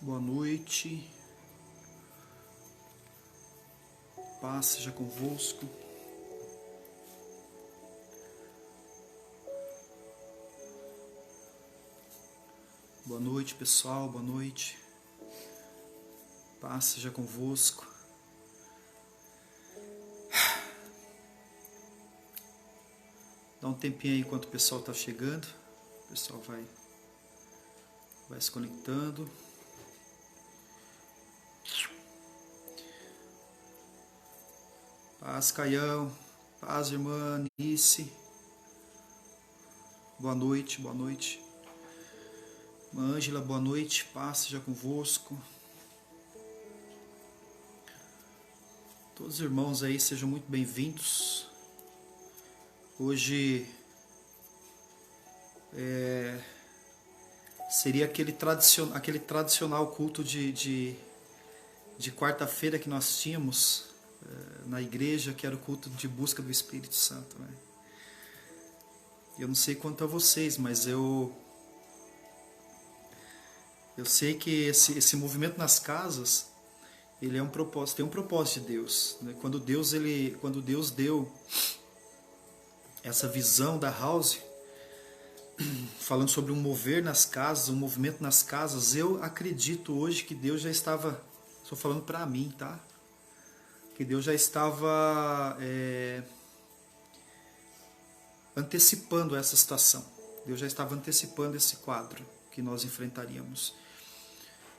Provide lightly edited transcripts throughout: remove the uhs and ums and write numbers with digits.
Boa noite, paz seja convosco. Boa noite, pessoal, boa noite, paz seja convosco. Dá um tempinho aí enquanto o pessoal está chegando, o pessoal vai se conectando. Paz, Caião. Paz, irmã Nice. Boa noite, boa noite. Irmã Ângela, boa noite. Paz seja convosco. Todos os irmãos aí, sejam muito bem-vindos. Hoje seria aquele tradicional culto de quarta-feira que nós tínhamos na igreja, que era o culto de busca do Espírito Santo, né? Eu não sei quanto a vocês, mas eu sei que esse movimento nas casas, ele é um propósito, tem um propósito de Deus, né? Quando Deus deu essa visão da house, falando sobre um mover nas casas, um movimento nas casas, eu acredito hoje que Deus já estava, estou falando para mim, tá? Que Deus já estava antecipando essa situação. Deus já estava antecipando esse quadro que nós enfrentaríamos.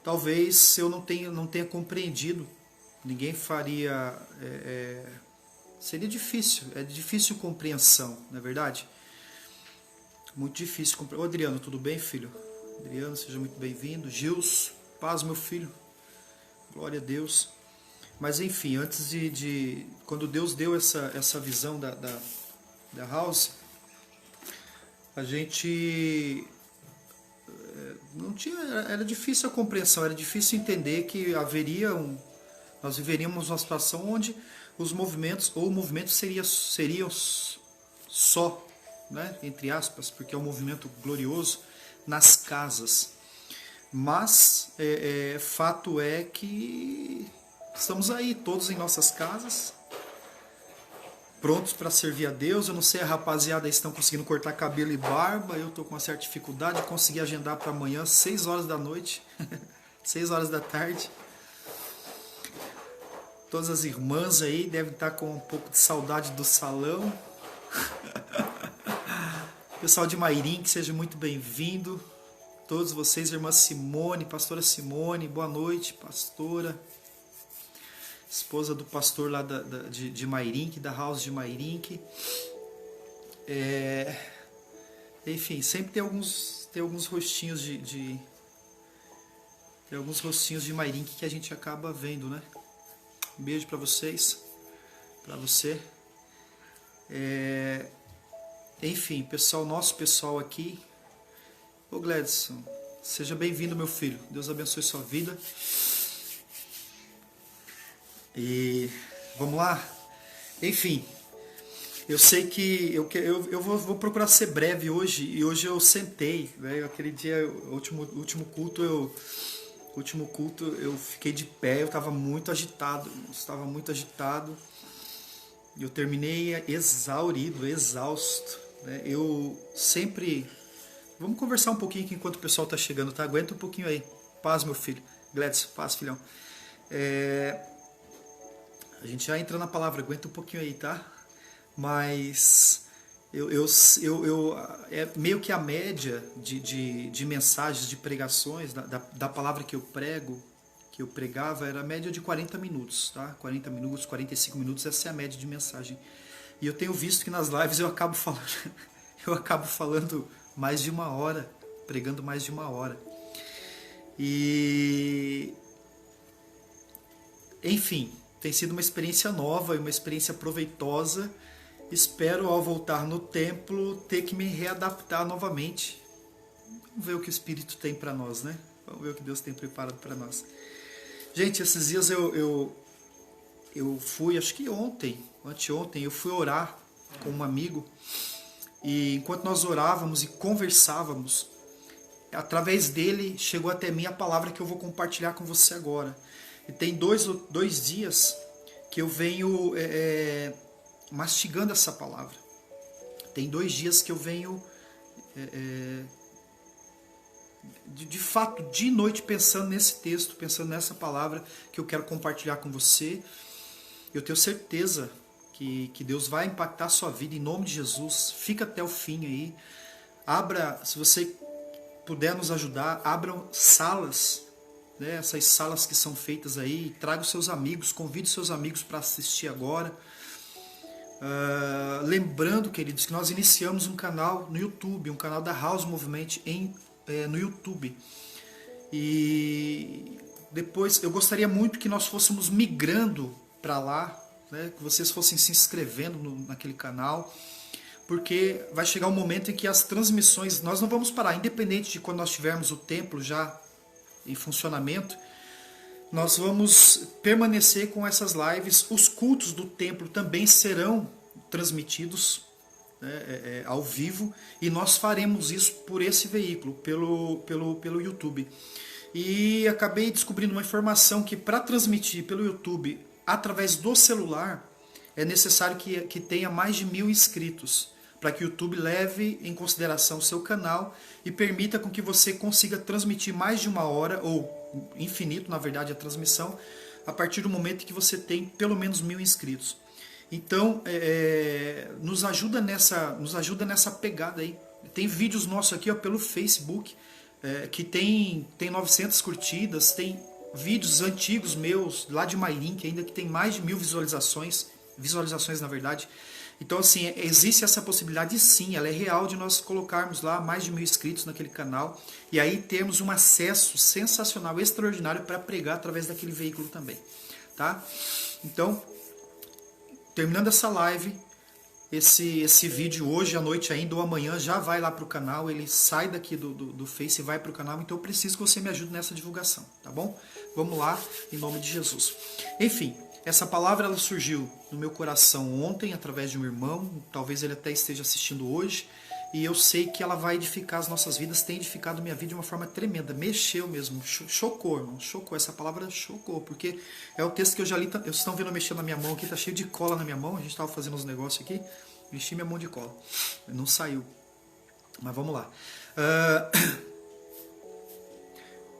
Talvez eu não tenha compreendido, ninguém faria... seria difícil, é difícil compreensão, não é verdade? Muito difícil compreensão. Ô Adriano, tudo bem, filho? Adriano, seja muito bem-vindo. Gils, paz, meu filho. Glória a Deus. Mas enfim, antes quando Deus deu essa visão da house, a gente não tinha, era difícil a compreensão, era difícil entender que nós viveríamos uma situação onde os movimentos, ou o movimento seria só, né, entre aspas, porque é um movimento glorioso nas casas. Mas fato é que estamos aí, todos em nossas casas, prontos para servir a Deus. Eu não sei, a rapaziada estão conseguindo cortar cabelo e barba, eu estou com uma certa dificuldade de conseguir agendar para amanhã, 6 horas da noite, 6 horas da tarde. Todas as irmãs aí devem estar com um pouco de saudade do salão. Pessoal de Mairim, que seja muito bem-vindo. Todos vocês, irmã Simone, pastora Simone, boa noite, pastora. Esposa do pastor lá de Mairim, da house de Mairim. Enfim, sempre tem alguns rostinhos tem alguns rostinhos de Mairim que a gente acaba vendo, né? Um beijo para vocês, para você. Enfim, nosso pessoal aqui. Ô Gladson, seja bem-vindo, meu filho. Deus abençoe sua vida. E vamos lá. Enfim, eu sei que eu vou procurar ser breve hoje. E hoje eu sentei, né? Aquele dia, o último culto eu fiquei de pé. Eu estava muito agitado. E eu terminei exaurido, exausto, né? Eu sempre... Vamos conversar um pouquinho aqui enquanto o pessoal está chegando, tá? Aguenta um pouquinho aí. Paz, meu filho. Gladys, paz, filhão. A gente já entra na palavra, aguenta um pouquinho aí, tá? Mas é meio que a média de mensagens, de pregações, da palavra que eu pregava, era a média de 40 minutos, tá? 40 minutos, 45 minutos, essa é a média de mensagem. E eu tenho visto que nas lives eu acabo falando mais de 1 hora, pregando mais de 1 hora. E... enfim, tem sido uma experiência nova e uma experiência proveitosa. Espero, ao voltar no templo, ter que me readaptar novamente. Vamos ver o que o Espírito tem para nós, né? Vamos ver o que Deus tem preparado para nós. Gente, esses dias eu fui, acho que anteontem, eu fui orar com um amigo. E enquanto nós orávamos e conversávamos, através dele chegou até mim a palavra que eu vou compartilhar com você agora. E tem dois dias que eu venho mastigando essa palavra. Tem 2 dias que eu venho, de fato, de noite pensando nesse texto, pensando nessa palavra que eu quero compartilhar com você. Eu tenho certeza que Deus vai impactar a sua vida em nome de Jesus. Fica até o fim aí. Abra, se você puder nos ajudar, abram salas, né, essas salas que são feitas aí, traga os seus amigos, convide os seus amigos para assistir agora. Lembrando, queridos, que nós iniciamos um canal no YouTube, um canal da House Movement no YouTube. E depois eu gostaria muito que nós fôssemos migrando para lá, né, que vocês fossem se inscrevendo naquele canal, porque vai chegar um momento em que as transmissões, nós não vamos parar, independente de quando nós tivermos o templo já em funcionamento, nós vamos permanecer com essas lives. Os cultos do templo também serão transmitidos, né, ao vivo, e nós faremos isso por esse veículo, pelo YouTube. E acabei descobrindo uma informação que para transmitir pelo YouTube através do celular é necessário que tenha mais de 1000 inscritos, para que o YouTube leve em consideração o seu canal e permita com que você consiga transmitir mais de 1 hora, ou infinito, na verdade, a transmissão, a partir do momento que você tem pelo menos 1000 inscritos. Então, nos ajuda nessa pegada aí. Tem vídeos nossos aqui, ó, pelo Facebook, que tem 900 curtidas, tem vídeos antigos meus, lá de MyLink ainda, que tem mais de 1000 visualizações na verdade. Então, assim, existe essa possibilidade, sim, ela é real, de nós colocarmos lá mais de 1000 inscritos naquele canal, e aí termos um acesso sensacional, extraordinário, para pregar através daquele veículo também, tá? Então, terminando essa live, esse vídeo hoje à noite ainda, ou amanhã, já vai lá para o canal, ele sai daqui do Face e vai para o canal, então eu preciso que você me ajude nessa divulgação, tá bom? Vamos lá, em nome de Jesus. Enfim, essa palavra ela surgiu no meu coração ontem, através de um irmão, talvez ele até esteja assistindo hoje, e eu sei que ela vai edificar as nossas vidas, tem edificado minha vida de uma forma tremenda, mexeu mesmo, chocou, irmão, chocou, essa palavra chocou, porque é o texto que eu já li, vocês estão vendo eu mexendo na minha mão aqui, tá cheio de cola na minha mão, a gente estava fazendo uns negócios aqui, enchi minha mão de cola, não saiu, mas vamos lá.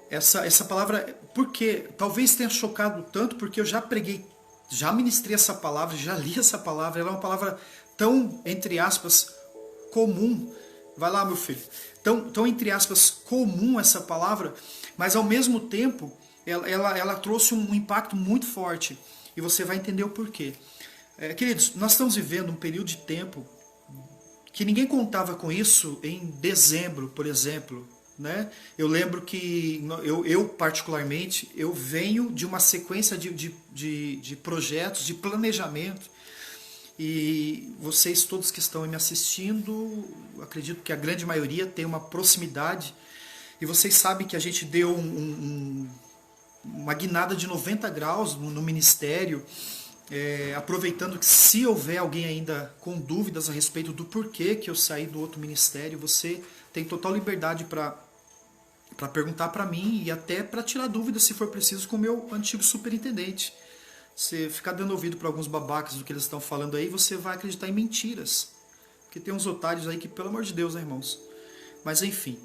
Essa palavra, porque talvez tenha chocado tanto, porque eu já preguei, já ministrei essa palavra, já li essa palavra, ela é uma palavra tão, entre aspas, comum. Vai lá, meu filho. Tão entre aspas, comum essa palavra, mas ao mesmo tempo, ela trouxe um impacto muito forte, e você vai entender o porquê. Queridos, nós estamos vivendo um período de tempo que ninguém contava com isso em dezembro, por exemplo. Né? Eu lembro que eu particularmente, eu venho de uma sequência de projetos, de planejamento, e vocês todos que estão me assistindo, acredito que a grande maioria tem uma proximidade, e vocês sabem que a gente deu uma guinada de 90 graus no ministério, aproveitando que se houver alguém ainda com dúvidas a respeito do porquê que eu saí do outro ministério, você tem total liberdade para perguntar para mim, e até para tirar dúvidas, se for preciso, com o meu antigo superintendente. Você ficar dando ouvido para alguns babacas do que eles estão falando aí, você vai acreditar em mentiras. Porque tem uns otários aí que, pelo amor de Deus, né, irmãos? Mas enfim,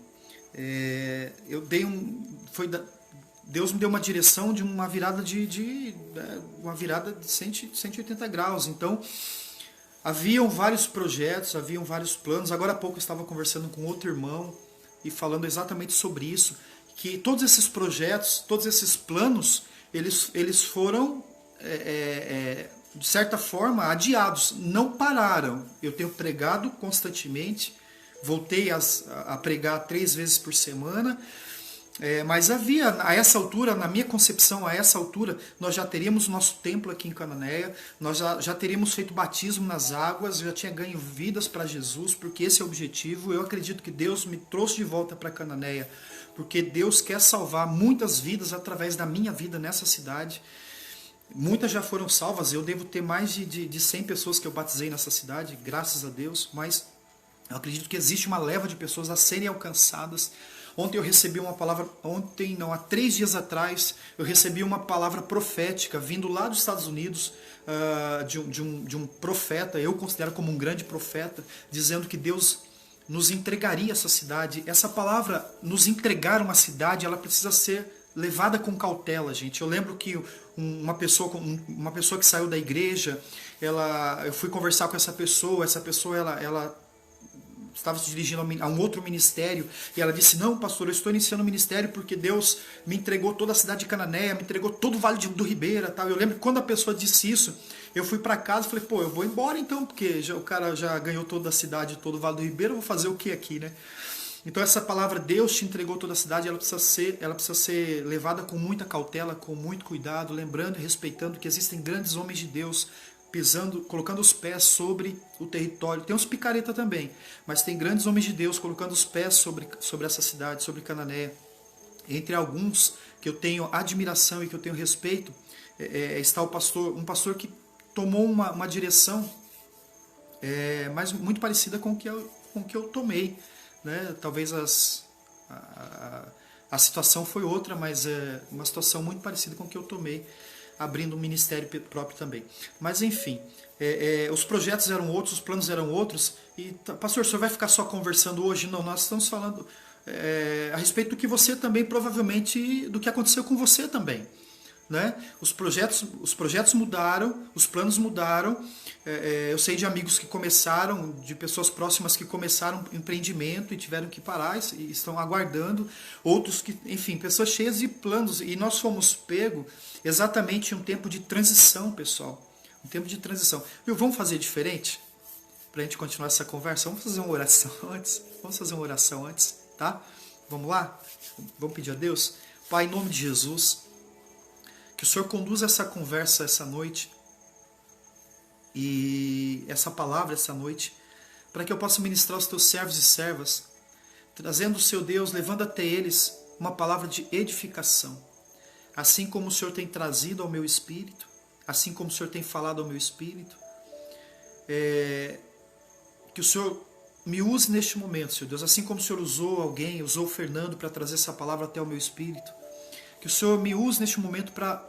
Deus me deu uma direção de uma virada de 180 graus. Então, haviam vários projetos, haviam vários planos. Agora há pouco eu estava conversando com outro irmão e falando exatamente sobre isso, que todos esses projetos, todos esses planos, eles foram, de certa forma, adiados, não pararam. Eu tenho pregado constantemente, voltei a pregar 3 vezes por semana, mas havia, a essa altura, na minha concepção, a essa altura, nós já teríamos nosso templo aqui em Cananéia, nós já teríamos feito batismo nas águas, eu já tinha ganho vidas para Jesus, porque esse é o objetivo. Eu acredito que Deus me trouxe de volta para Cananéia, porque Deus quer salvar muitas vidas através da minha vida nessa cidade. Muitas já foram salvas, eu devo ter mais de 100 pessoas que eu batizei nessa cidade, graças a Deus, mas eu acredito que existe uma leva de pessoas a serem alcançadas. Ontem eu recebi uma palavra, ontem não, há 3 dias atrás, eu recebi uma palavra profética vindo lá dos Estados Unidos, de um profeta, eu considero como um grande profeta, dizendo que Deus nos entregaria essa cidade. Essa palavra, nos entregar uma cidade, ela precisa ser levada com cautela, gente. Eu lembro que uma pessoa que saiu da igreja, eu fui conversar com essa pessoa ela estava se dirigindo a um outro ministério, e ela disse: não, pastor, eu estou iniciando um ministério porque Deus me entregou toda a cidade de Cananéia, me entregou todo o Vale do Ribeira, tal. Eu lembro que quando a pessoa disse isso, eu fui para casa e falei: pô, eu vou embora então, porque o cara já ganhou toda a cidade, todo o Vale do Ribeira, eu vou fazer o que aqui, né? Então essa palavra, Deus te entregou toda a cidade, ela precisa ser levada com muita cautela, com muito cuidado, lembrando e respeitando que existem grandes homens de Deus colocando os pés sobre o território. Tem uns picareta também, mas tem grandes homens de Deus colocando os pés sobre essa cidade, sobre Cananéia. Entre alguns que eu tenho admiração e que eu tenho respeito, está um pastor que tomou uma direção mas muito parecida com o que eu tomei, né? Talvez a situação foi outra, mas é uma situação muito parecida com o que eu tomei, abrindo um ministério próprio também. Mas enfim, os projetos eram outros, os planos eram outros. E, pastor, o senhor vai ficar só conversando hoje? Não, nós estamos falando a respeito do que você também, provavelmente, do que aconteceu com você também. Né? Os projetos mudaram, os planos mudaram. Eu sei de amigos que começaram, de pessoas próximas que começaram empreendimento e tiveram que parar e estão aguardando. Outros que, enfim, pessoas cheias de planos. E nós fomos pegos exatamente em um tempo de transição, pessoal. Um tempo de transição. Viu? Vamos fazer diferente? Para a gente continuar essa conversa, vamos fazer uma oração antes. Vamos fazer uma oração antes, tá? Vamos lá? Vamos pedir a Deus? Pai, em nome de Jesus, que o Senhor conduza essa conversa essa noite e essa palavra essa noite, para que eu possa ministrar aos teus servos e servas, trazendo o seu Deus, levando até eles uma palavra de edificação. Assim como o Senhor tem trazido ao meu espírito, assim como o Senhor tem falado ao meu espírito, que o Senhor me use neste momento, Senhor Deus, assim como o Senhor usou o Fernando para trazer essa palavra até o meu espírito, que o Senhor me use neste momento para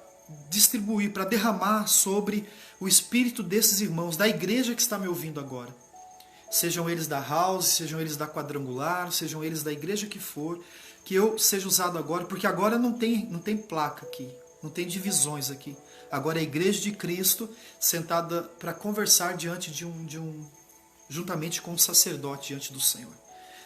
distribuir, para derramar sobre o espírito desses irmãos, da igreja que está me ouvindo agora. Sejam eles da House, sejam eles da Quadrangular, sejam eles da igreja que for, que eu seja usado agora, porque agora não tem placa aqui, não tem divisões aqui. Agora é a igreja de Cristo sentada para conversar diante juntamente com o sacerdote diante do Senhor.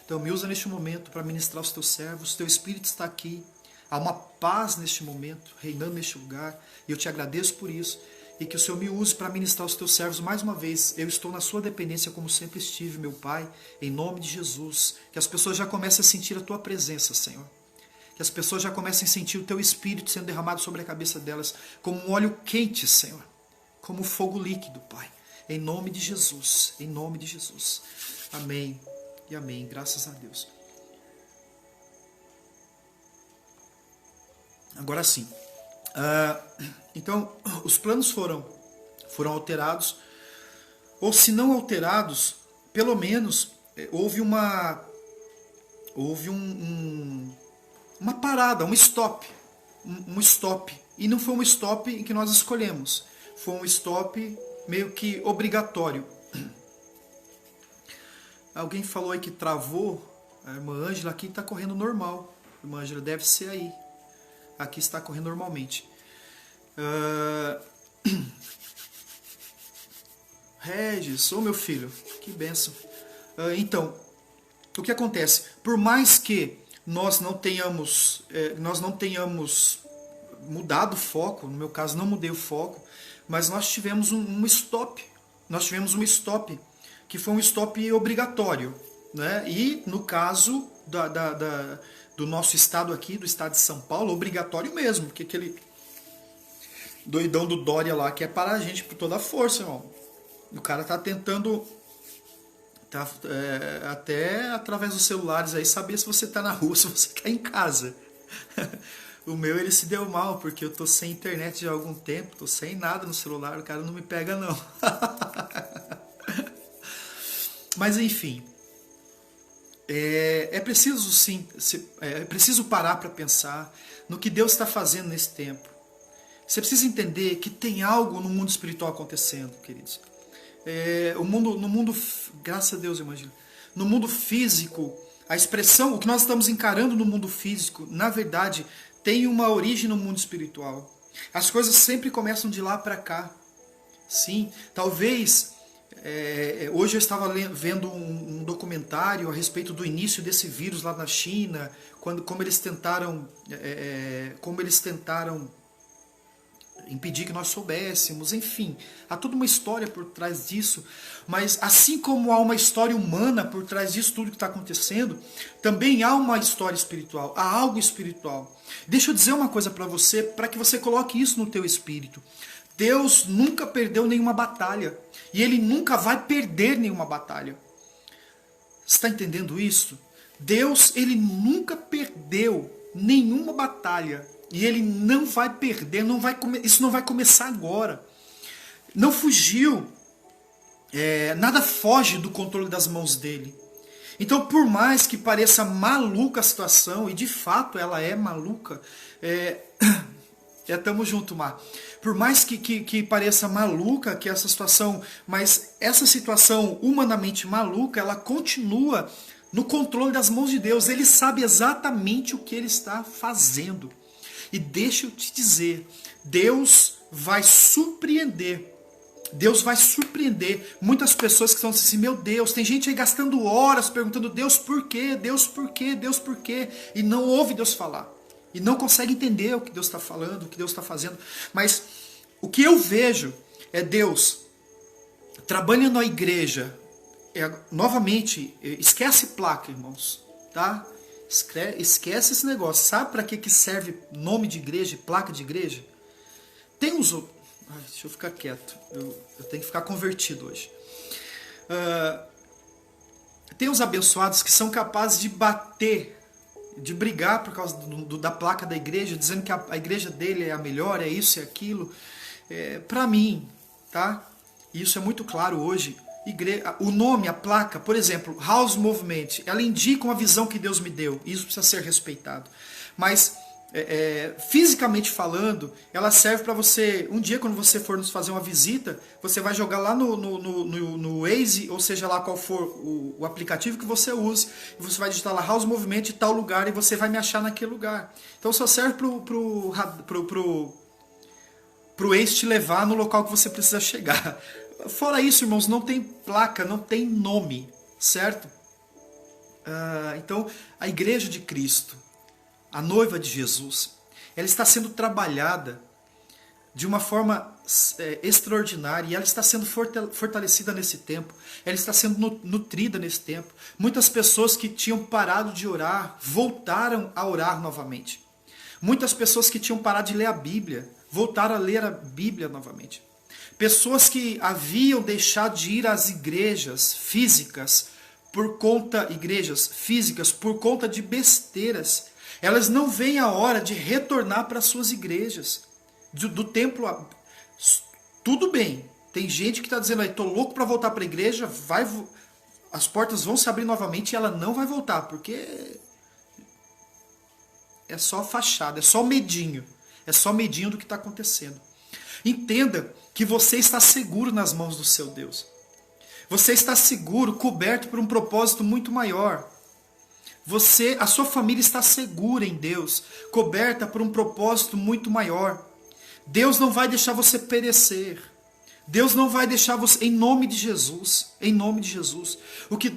Então me usa neste momento para ministrar aos teus servos, teu espírito está aqui. Há uma paz neste momento, reinando neste lugar, e eu te agradeço por isso, e que o Senhor me use para ministrar aos teus servos mais uma vez. Eu estou na sua dependência como sempre estive, meu Pai, em nome de Jesus. Que as pessoas já comecem a sentir a tua presença, Senhor. Que as pessoas já comecem a sentir o teu espírito sendo derramado sobre a cabeça delas, como um óleo quente, Senhor, como fogo líquido, Pai. Em nome de Jesus, em nome de Jesus. Amém e amém, graças a Deus. Agora sim, então os planos foram alterados, ou se não alterados, pelo menos houve uma parada, um stop, e não foi um stop em que nós escolhemos, foi um stop meio que obrigatório. Alguém falou aí que travou, a irmã Ângela aqui está correndo normal, a irmã Ângela deve ser aí. Aqui está correndo normalmente. Regis, meu filho, que bênção. Então, o que acontece? Por mais que nós não tenhamos mudado o foco, no meu caso não mudei o foco, mas nós tivemos um stop. Nós tivemos um stop, que foi um stop obrigatório, né? E no caso do nosso estado aqui, do estado de São Paulo, obrigatório mesmo, porque aquele doidão do Dória lá quer parar a gente por toda a força, irmão. O cara tá tentando até através dos celulares aí saber se você tá na rua, se você tá em casa. O meu ele se deu mal, porque eu tô sem internet já há algum tempo, tô sem nada no celular, o cara não me pega não. Mas enfim, é preciso sim, é preciso parar para pensar no que Deus está fazendo nesse tempo. Você precisa entender que tem algo no mundo espiritual acontecendo, queridos. No mundo, graças a Deus, imagino, no mundo físico, a expressão, o que nós estamos encarando no mundo físico, na verdade, tem uma origem no mundo espiritual. As coisas sempre começam de lá para cá. Sim, talvez, hoje eu estava vendo um documentário a respeito do início desse vírus lá na China, como eles tentaram impedir que nós soubéssemos, enfim, há toda uma história por trás disso, mas assim como há uma história humana por trás disso tudo que está acontecendo, também há uma história espiritual, há algo espiritual. Deixa eu dizer uma coisa para você, para que você coloque isso no teu espírito. Deus nunca perdeu nenhuma batalha, e Ele nunca vai perder nenhuma batalha. Você está entendendo isso? Deus, Ele nunca perdeu nenhuma batalha, e Ele não vai perder, isso não vai começar agora. Não fugiu, nada foge do controle das mãos dEle. Então, por mais que pareça maluca a situação, e de fato ela é maluca, tamo junto, Mar. Por mais que pareça maluca que essa situação, mas essa situação humanamente maluca, ela continua no controle das mãos de Deus. Ele sabe exatamente o que Ele está fazendo. E deixa eu te dizer, Deus vai surpreender. Deus vai surpreender muitas pessoas que estão assim, meu Deus, tem gente aí gastando horas perguntando, Deus por quê, Deus por quê, Deus por quê, e não ouve Deus falar. E não consegue entender o que Deus está falando, o que Deus está fazendo. Mas o que eu vejo é Deus trabalhando na igreja. Novamente, esquece placa, irmãos, tá? Esquece esse negócio. Sabe para que serve nome de igreja, placa de igreja? Tem uns... deixa eu ficar quieto. Eu tenho que ficar convertido hoje. Tem uns abençoados que são capazes de bater, de brigar por causa da placa da igreja, dizendo que a igreja dele é a melhor, é isso e aquilo. Para mim, tá? Isso é muito claro hoje. O nome, a placa, por exemplo, House Movement, ela indica uma visão que Deus me deu. Isso precisa ser respeitado. Mas, fisicamente falando, ela serve para você, um dia quando você for nos fazer uma visita, você vai jogar lá no Waze, ou seja lá qual for o aplicativo que você use, e você vai digitar lá House Movement de tal lugar, e você vai me achar naquele lugar. Então só serve pro Waze te levar no local que você precisa chegar. Fora isso, irmãos, não tem placa, não tem nome, certo? Então, a igreja de Cristo, a noiva de Jesus, ela está sendo trabalhada de uma forma extraordinária, e ela está sendo fortalecida nesse tempo, ela está sendo nutrida nesse tempo. Muitas pessoas que tinham parado de orar, voltaram a orar novamente. Muitas pessoas que tinham parado de ler a Bíblia, voltaram a ler a Bíblia novamente. Pessoas que haviam deixado de ir às igrejas físicas por conta de besteiras, elas não veem a hora de retornar para suas igrejas. Do templo, tudo bem. Tem gente que está dizendo, estou louco para voltar para a igreja, as portas vão se abrir novamente e ela não vai voltar, porque é só fachada, é só medinho do que está acontecendo. Entenda que você está seguro nas mãos do seu Deus. Você está seguro, coberto por um propósito muito maior. A sua família está segura em Deus, coberta por um propósito muito maior. Deus não vai deixar você perecer. Deus não vai deixar você, em nome de Jesus, em nome de Jesus.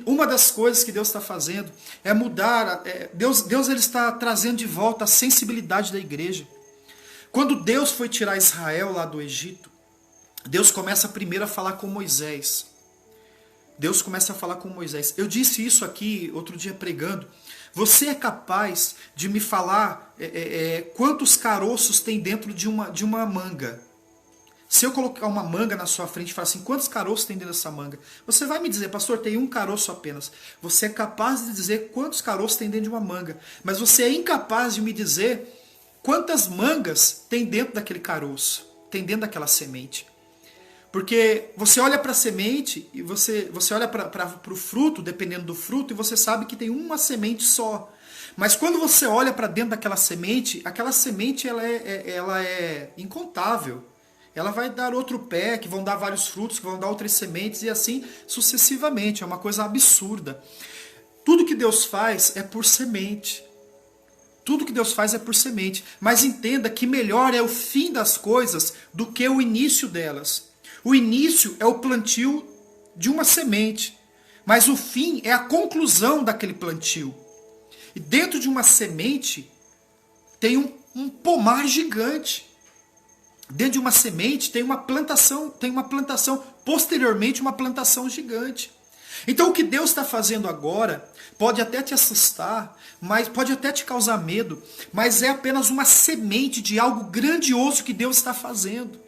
Uma das coisas que Deus está fazendo é mudar, Deus ele está trazendo de volta a sensibilidade da igreja. Quando Deus foi tirar Israel lá do Egito, Deus começa primeiro a falar com Moisés. Eu disse isso aqui outro dia pregando. Você é capaz de me falar quantos caroços tem dentro de uma manga? Se eu colocar uma manga na sua frente e falar assim, quantos caroços tem dentro dessa manga? Você vai me dizer, pastor, tem um caroço apenas. Você é capaz de dizer quantos caroços tem dentro de uma manga. Mas você é incapaz de me dizer quantas mangas tem dentro daquele caroço, tem dentro daquela semente. Porque você olha para a semente e você olha para o fruto, dependendo do fruto, e você sabe que tem uma semente só. Mas quando você olha para dentro daquela semente, aquela semente ela é incontável. Ela vai dar outro pé, que vão dar vários frutos, que vão dar outras sementes, e assim sucessivamente. É uma coisa absurda. Tudo que Deus faz é por semente. Tudo que Deus faz é por semente. Mas entenda que melhor é o fim das coisas do que o início delas. O início é o plantio de uma semente, mas o fim é a conclusão daquele plantio. E dentro de uma semente tem um pomar gigante. Dentro de uma semente tem uma plantação, posteriormente uma plantação gigante. Então o que Deus está fazendo agora pode até te assustar, mas pode até te causar medo, mas é apenas uma semente de algo grandioso que Deus está fazendo.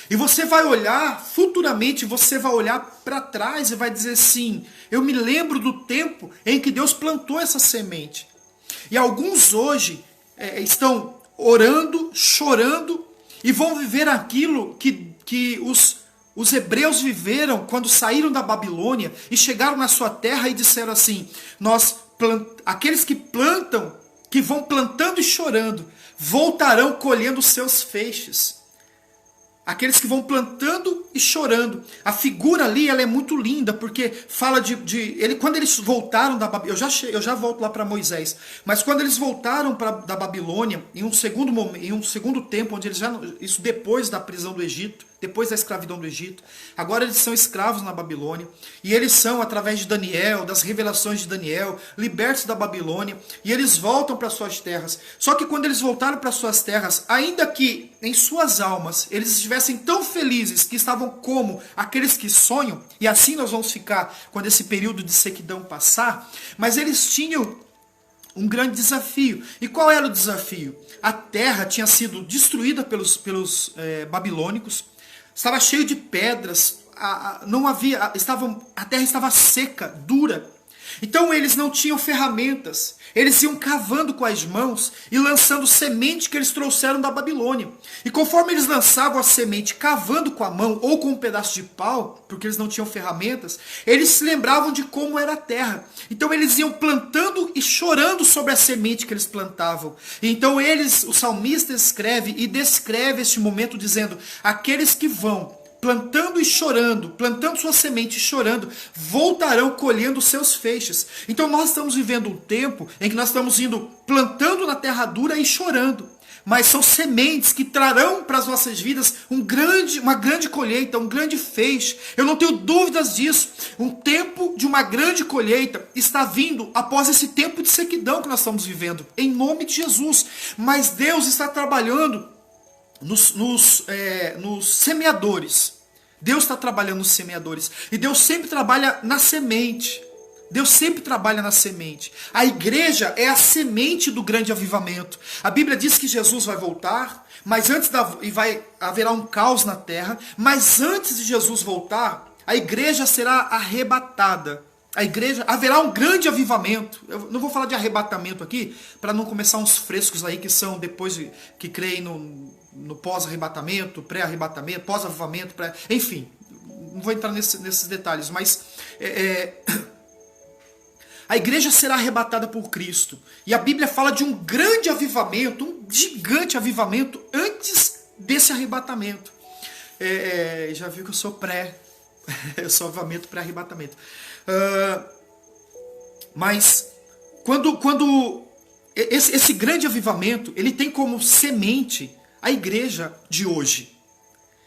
E você vai olhar, futuramente você vai olhar para trás e vai dizer assim, eu me lembro do tempo em que Deus plantou essa semente. E alguns hoje estão orando, chorando, e vão viver aquilo que os hebreus viveram quando saíram da Babilônia e chegaram na sua terra e disseram assim, aqueles que plantam, que vão plantando e chorando, voltarão colhendo os seus feixes. Aqueles que vão plantando e chorando. A figura ali ela é muito linda, porque fala quando eles voltaram da Babilônia, eu já volto lá para Moisés, mas quando eles voltaram da Babilônia, em um segundo tempo, onde eles isso depois da prisão do Egito, depois da escravidão do Egito, agora eles são escravos na Babilônia, e eles são, através de Daniel, das revelações de Daniel, libertos da Babilônia, e eles voltam para suas terras. Só que quando eles voltaram para suas terras, ainda que em suas almas eles estivessem tão felizes que estavam como aqueles que sonham, e assim nós vamos ficar quando esse período de sequidão passar, mas eles tinham um grande desafio. E qual era o desafio? A terra tinha sido destruída pelos babilônicos, estava cheio de pedras, a terra estava seca, dura. Então eles não tinham ferramentas, eles iam cavando com as mãos e lançando semente que eles trouxeram da Babilônia. E conforme eles lançavam a semente cavando com a mão ou com um pedaço de pau, porque eles não tinham ferramentas, eles se lembravam de como era a terra. Então eles iam plantando e chorando sobre a semente que eles plantavam. E então o salmista escreve e descreve este momento dizendo, aqueles que vão plantando e chorando, plantando sua semente e chorando, voltarão colhendo seus feixes. Então nós estamos vivendo um tempo em que nós estamos indo plantando na terra dura e chorando. Mas são sementes que trarão para as nossas vidas uma grande colheita, um grande feixe. Eu não tenho dúvidas disso. Um tempo de uma grande colheita está vindo após esse tempo de sequidão que nós estamos vivendo, em nome de Jesus. Mas Deus está trabalhando nos semeadores. Deus está trabalhando nos semeadores. E Deus sempre trabalha na semente. Deus sempre trabalha na semente. A igreja é a semente do grande avivamento. A Bíblia diz que Jesus vai voltar, mas haverá um caos na terra. Mas antes de Jesus voltar, a igreja será arrebatada. Haverá um grande avivamento. Eu não vou falar de arrebatamento aqui, para não começar uns frescos aí que são depois que creem no pós-arrebatamento, pré-arrebatamento, pós-avivamento, enfim, não vou entrar nesses detalhes, mas a igreja será arrebatada por Cristo. E a Bíblia fala de um grande avivamento, um gigante avivamento antes desse arrebatamento. Já viu que eu sou eu sou avivamento pré-arrebatamento. Mas quando esse grande avivamento, ele tem como semente a igreja de hoje.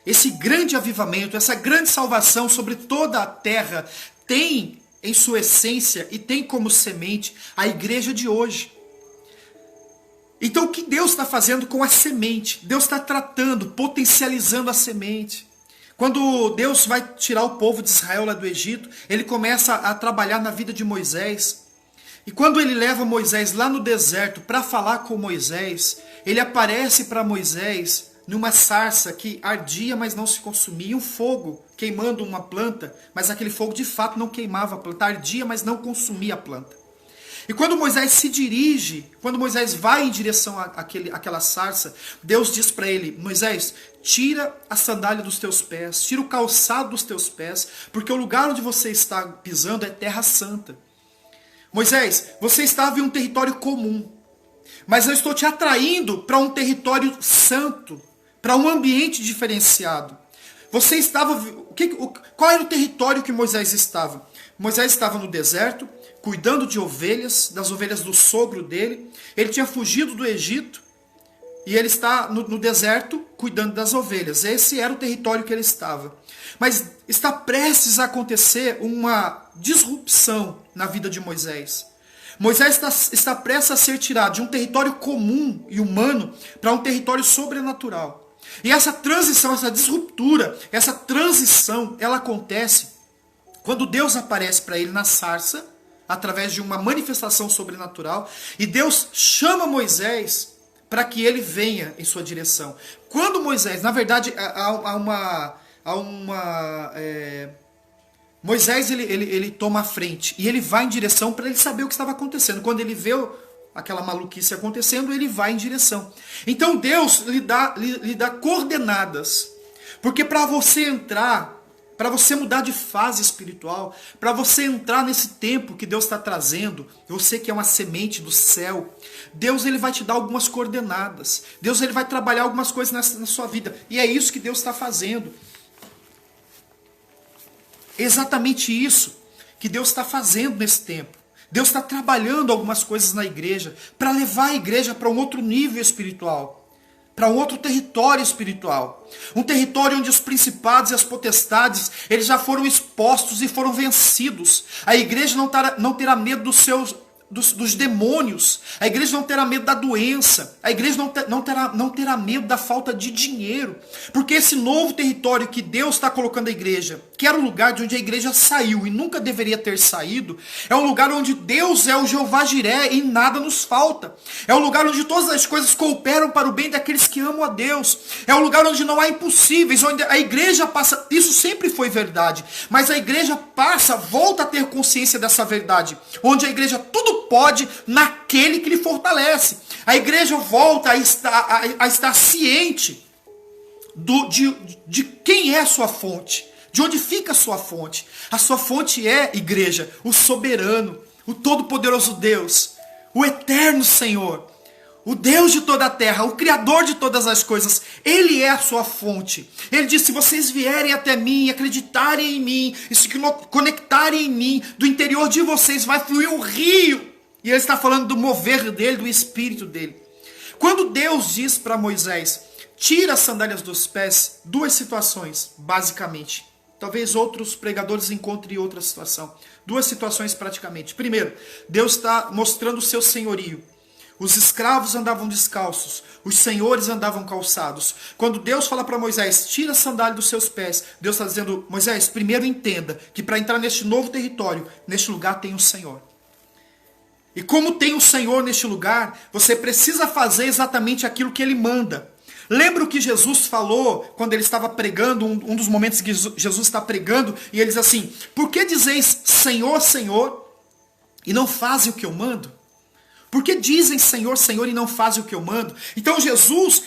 Esse grande avivamento, essa grande salvação sobre toda a terra tem em sua essência e tem como semente a igreja de hoje. Então o que Deus está fazendo com a semente? Deus está tratando, potencializando a semente. Quando Deus vai tirar o povo de Israel lá do Egito, ele começa a trabalhar na vida de Moisés. E quando ele leva Moisés lá no deserto para falar com Moisés, ele aparece para Moisés numa sarça que ardia, mas não se consumia, um fogo queimando uma planta, mas aquele fogo de fato não queimava a planta, ardia, mas não consumia a planta. E quando Moisés se dirige, quando Moisés vai em direção àquela sarça, Deus diz para ele: Moisés, tira a sandália dos teus pés, tira o calçado dos teus pés, porque o lugar onde você está pisando é terra santa. Moisés, você estava em um território comum, mas eu estou te atraindo para um território santo, para um ambiente diferenciado. Você estava... Qual era o território que Moisés estava? Moisés estava no deserto, cuidando de ovelhas, das ovelhas do sogro dele. Ele tinha fugido do Egito e ele está no deserto cuidando das ovelhas. Esse era o território que ele estava. Mas está prestes a acontecer uma disrupção na vida de Moisés. Moisés está prestes a ser tirado de um território comum e humano para um território sobrenatural. E essa transição, essa disruptura, essa transição, ela acontece quando Deus aparece para ele na sarça, através de uma manifestação sobrenatural, e Deus chama Moisés para que ele venha em sua direção. Quando Moisés, na verdade, Moisés ele toma a frente e ele vai em direção para ele saber o que estava acontecendo. Quando ele vê aquela maluquice acontecendo, ele vai em direção. Então Deus lhe dá coordenadas. Porque para você entrar, para você mudar de fase espiritual, para você entrar nesse tempo que Deus está trazendo, você que é uma semente do céu, Deus ele vai te dar algumas coordenadas. Deus ele vai trabalhar algumas coisas na sua vida. E é isso que Deus está fazendo. Exatamente isso que Deus está fazendo nesse tempo. Deus está trabalhando algumas coisas na igreja para levar a igreja para um outro nível espiritual, para um outro território espiritual. Um território onde os principados e as potestades eles já foram expostos e foram vencidos. A igreja não terá medo dos demônios. A igreja não terá medo da doença. A igreja não terá medo da falta de dinheiro. Porque esse novo território que Deus está colocando a igreja, que era o lugar de onde a igreja saiu e nunca deveria ter saído, é um lugar onde Deus é o Jeová Jiré e nada nos falta. É um lugar onde todas as coisas cooperam para o bem daqueles que amam a Deus. É um lugar onde não há impossíveis, onde a igreja passa... Isso sempre foi verdade, mas a igreja volta a ter consciência dessa verdade. Onde a igreja tudo pode naquele que lhe fortalece. A igreja volta a estar ciente de quem é a sua fonte. De onde fica a sua fonte? A sua fonte é, igreja, o soberano, o todo-poderoso Deus, o eterno Senhor, o Deus de toda a terra, o Criador de todas as coisas. Ele é a sua fonte. Ele diz: se vocês vierem até mim e acreditarem em mim, e se conectarem em mim, do interior de vocês vai fluir um rio. E ele está falando do mover dele, do espírito dele. Quando Deus diz para Moisés: tira as sandálias dos pés, duas situações, basicamente. Talvez outros pregadores encontrem outra situação. Duas situações praticamente. Primeiro, Deus está mostrando o seu senhorio. Os escravos andavam descalços, os senhores andavam calçados. Quando Deus fala para Moisés: tira a sandália dos seus pés, Deus está dizendo: Moisés, primeiro entenda que para entrar neste novo território, neste lugar tem um Senhor. E como tem um Senhor neste lugar, você precisa fazer exatamente aquilo que Ele manda. Lembra o que Jesus falou quando Ele estava pregando, um dos momentos que Jesus está pregando, e Ele diz assim: por que dizeis Senhor, Senhor, e não fazem o que eu mando? Por que dizem Senhor, Senhor, e não fazem o que eu mando? Então Jesus,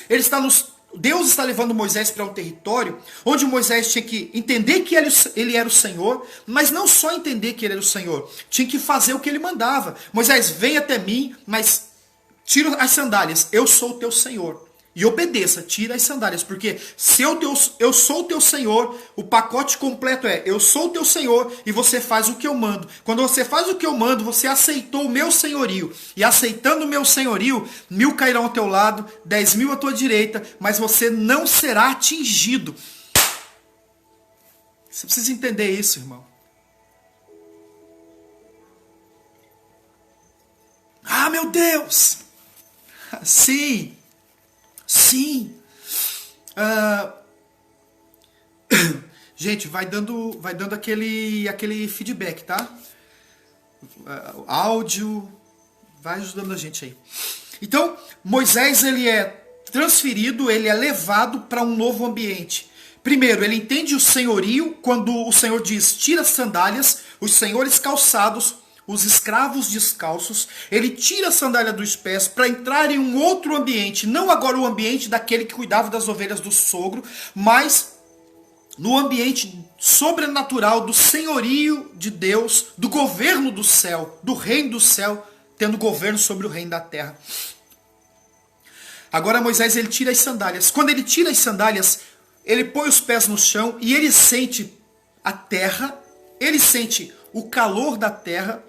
Deus está levando Moisés para um território onde Moisés tinha que entender que ele era o Senhor, mas não só entender que ele era o Senhor, tinha que fazer o que ele mandava. Moisés, vem até mim, mas tira as sandálias, eu sou o teu Senhor. E obedeça, tira as sandálias, porque se eu sou o teu Senhor, o pacote completo é: eu sou o teu Senhor e você faz o que eu mando. Quando você faz o que eu mando, você aceitou o meu senhorio. E aceitando o meu senhorio, 1000 cairão ao teu lado, 10.000 à tua direita, mas você não será atingido. Você precisa entender isso, irmão. Ah, meu Deus! Sim. Sim. Gente, vai dando aquele feedback, tá? Áudio, vai ajudando a gente aí. Então, Moisés, ele é transferido, ele é levado para um novo ambiente. Primeiro, ele entende o senhorio quando o Senhor diz: tira as sandálias, os senhores calçados, os escravos descalços, ele tira a sandália dos pés para entrar em um outro ambiente, não agora o ambiente daquele que cuidava das ovelhas do sogro, mas no ambiente sobrenatural do senhorio de Deus, do governo do céu, do reino do céu, tendo governo sobre o reino da terra. Agora Moisés ele tira as sandálias. Quando ele tira as sandálias, ele põe os pés no chão e ele sente a terra, ele sente o calor da terra.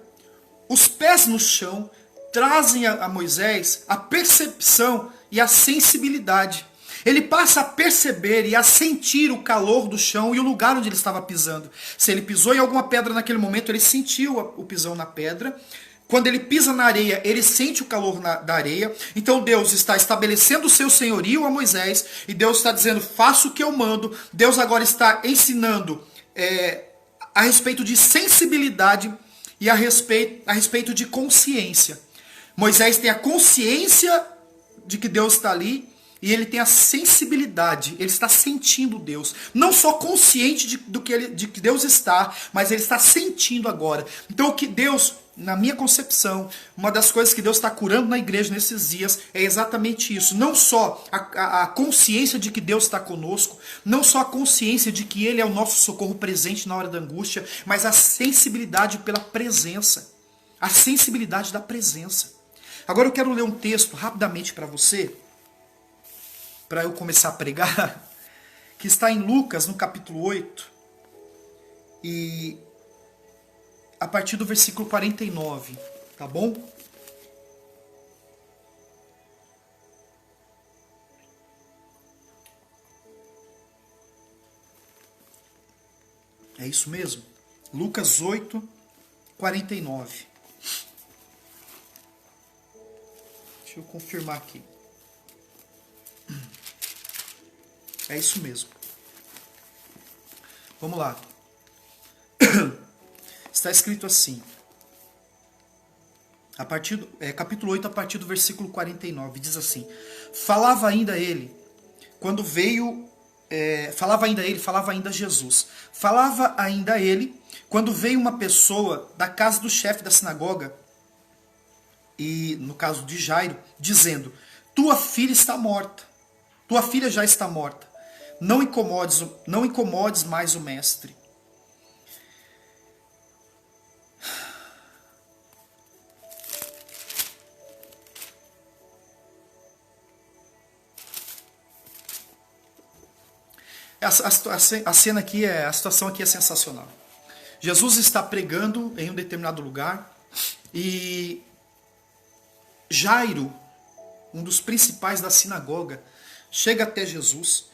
Os pés no chão trazem a Moisés a percepção e a sensibilidade. Ele passa a perceber e a sentir o calor do chão e o lugar onde ele estava pisando. Se ele pisou em alguma pedra naquele momento, ele sentiu o pisão na pedra. Quando ele pisa na areia, ele sente o calor da areia. Então Deus está estabelecendo o seu senhorio a Moisés. E Deus está dizendo, faça o que eu mando. Deus agora está ensinando a respeito de sensibilidade e a respeito de consciência. Moisés tem a consciência de que Deus está ali e ele tem a sensibilidade, ele está sentindo Deus. Não só consciente de que Deus está, mas ele está sentindo agora. Então o que Deus, na minha concepção, uma das coisas que Deus está curando na igreja nesses dias é exatamente isso. Não só a consciência de que Deus está conosco, não só a consciência de que Ele é o nosso socorro presente na hora da angústia, mas a sensibilidade pela presença. A sensibilidade da presença. Agora eu quero ler um texto rapidamente para você, para eu começar a pregar, que está em Lucas, no capítulo 8, e a partir do versículo 49, tá bom? É isso mesmo? Lucas 8, 49. Deixa eu confirmar aqui. É isso mesmo. Vamos lá. Está escrito assim. Capítulo 8, a partir do versículo 49. Diz assim. Falava ainda Jesus. Falava ainda ele, quando veio uma pessoa da casa do chefe da sinagoga, e no caso de Jairo, dizendo, tua filha está morta. Tua filha já está morta. Não incomodes mais o mestre. A cena aqui, a situação aqui é sensacional. Jesus está pregando em um determinado lugar e Jairo, um dos principais da sinagoga, chega até Jesus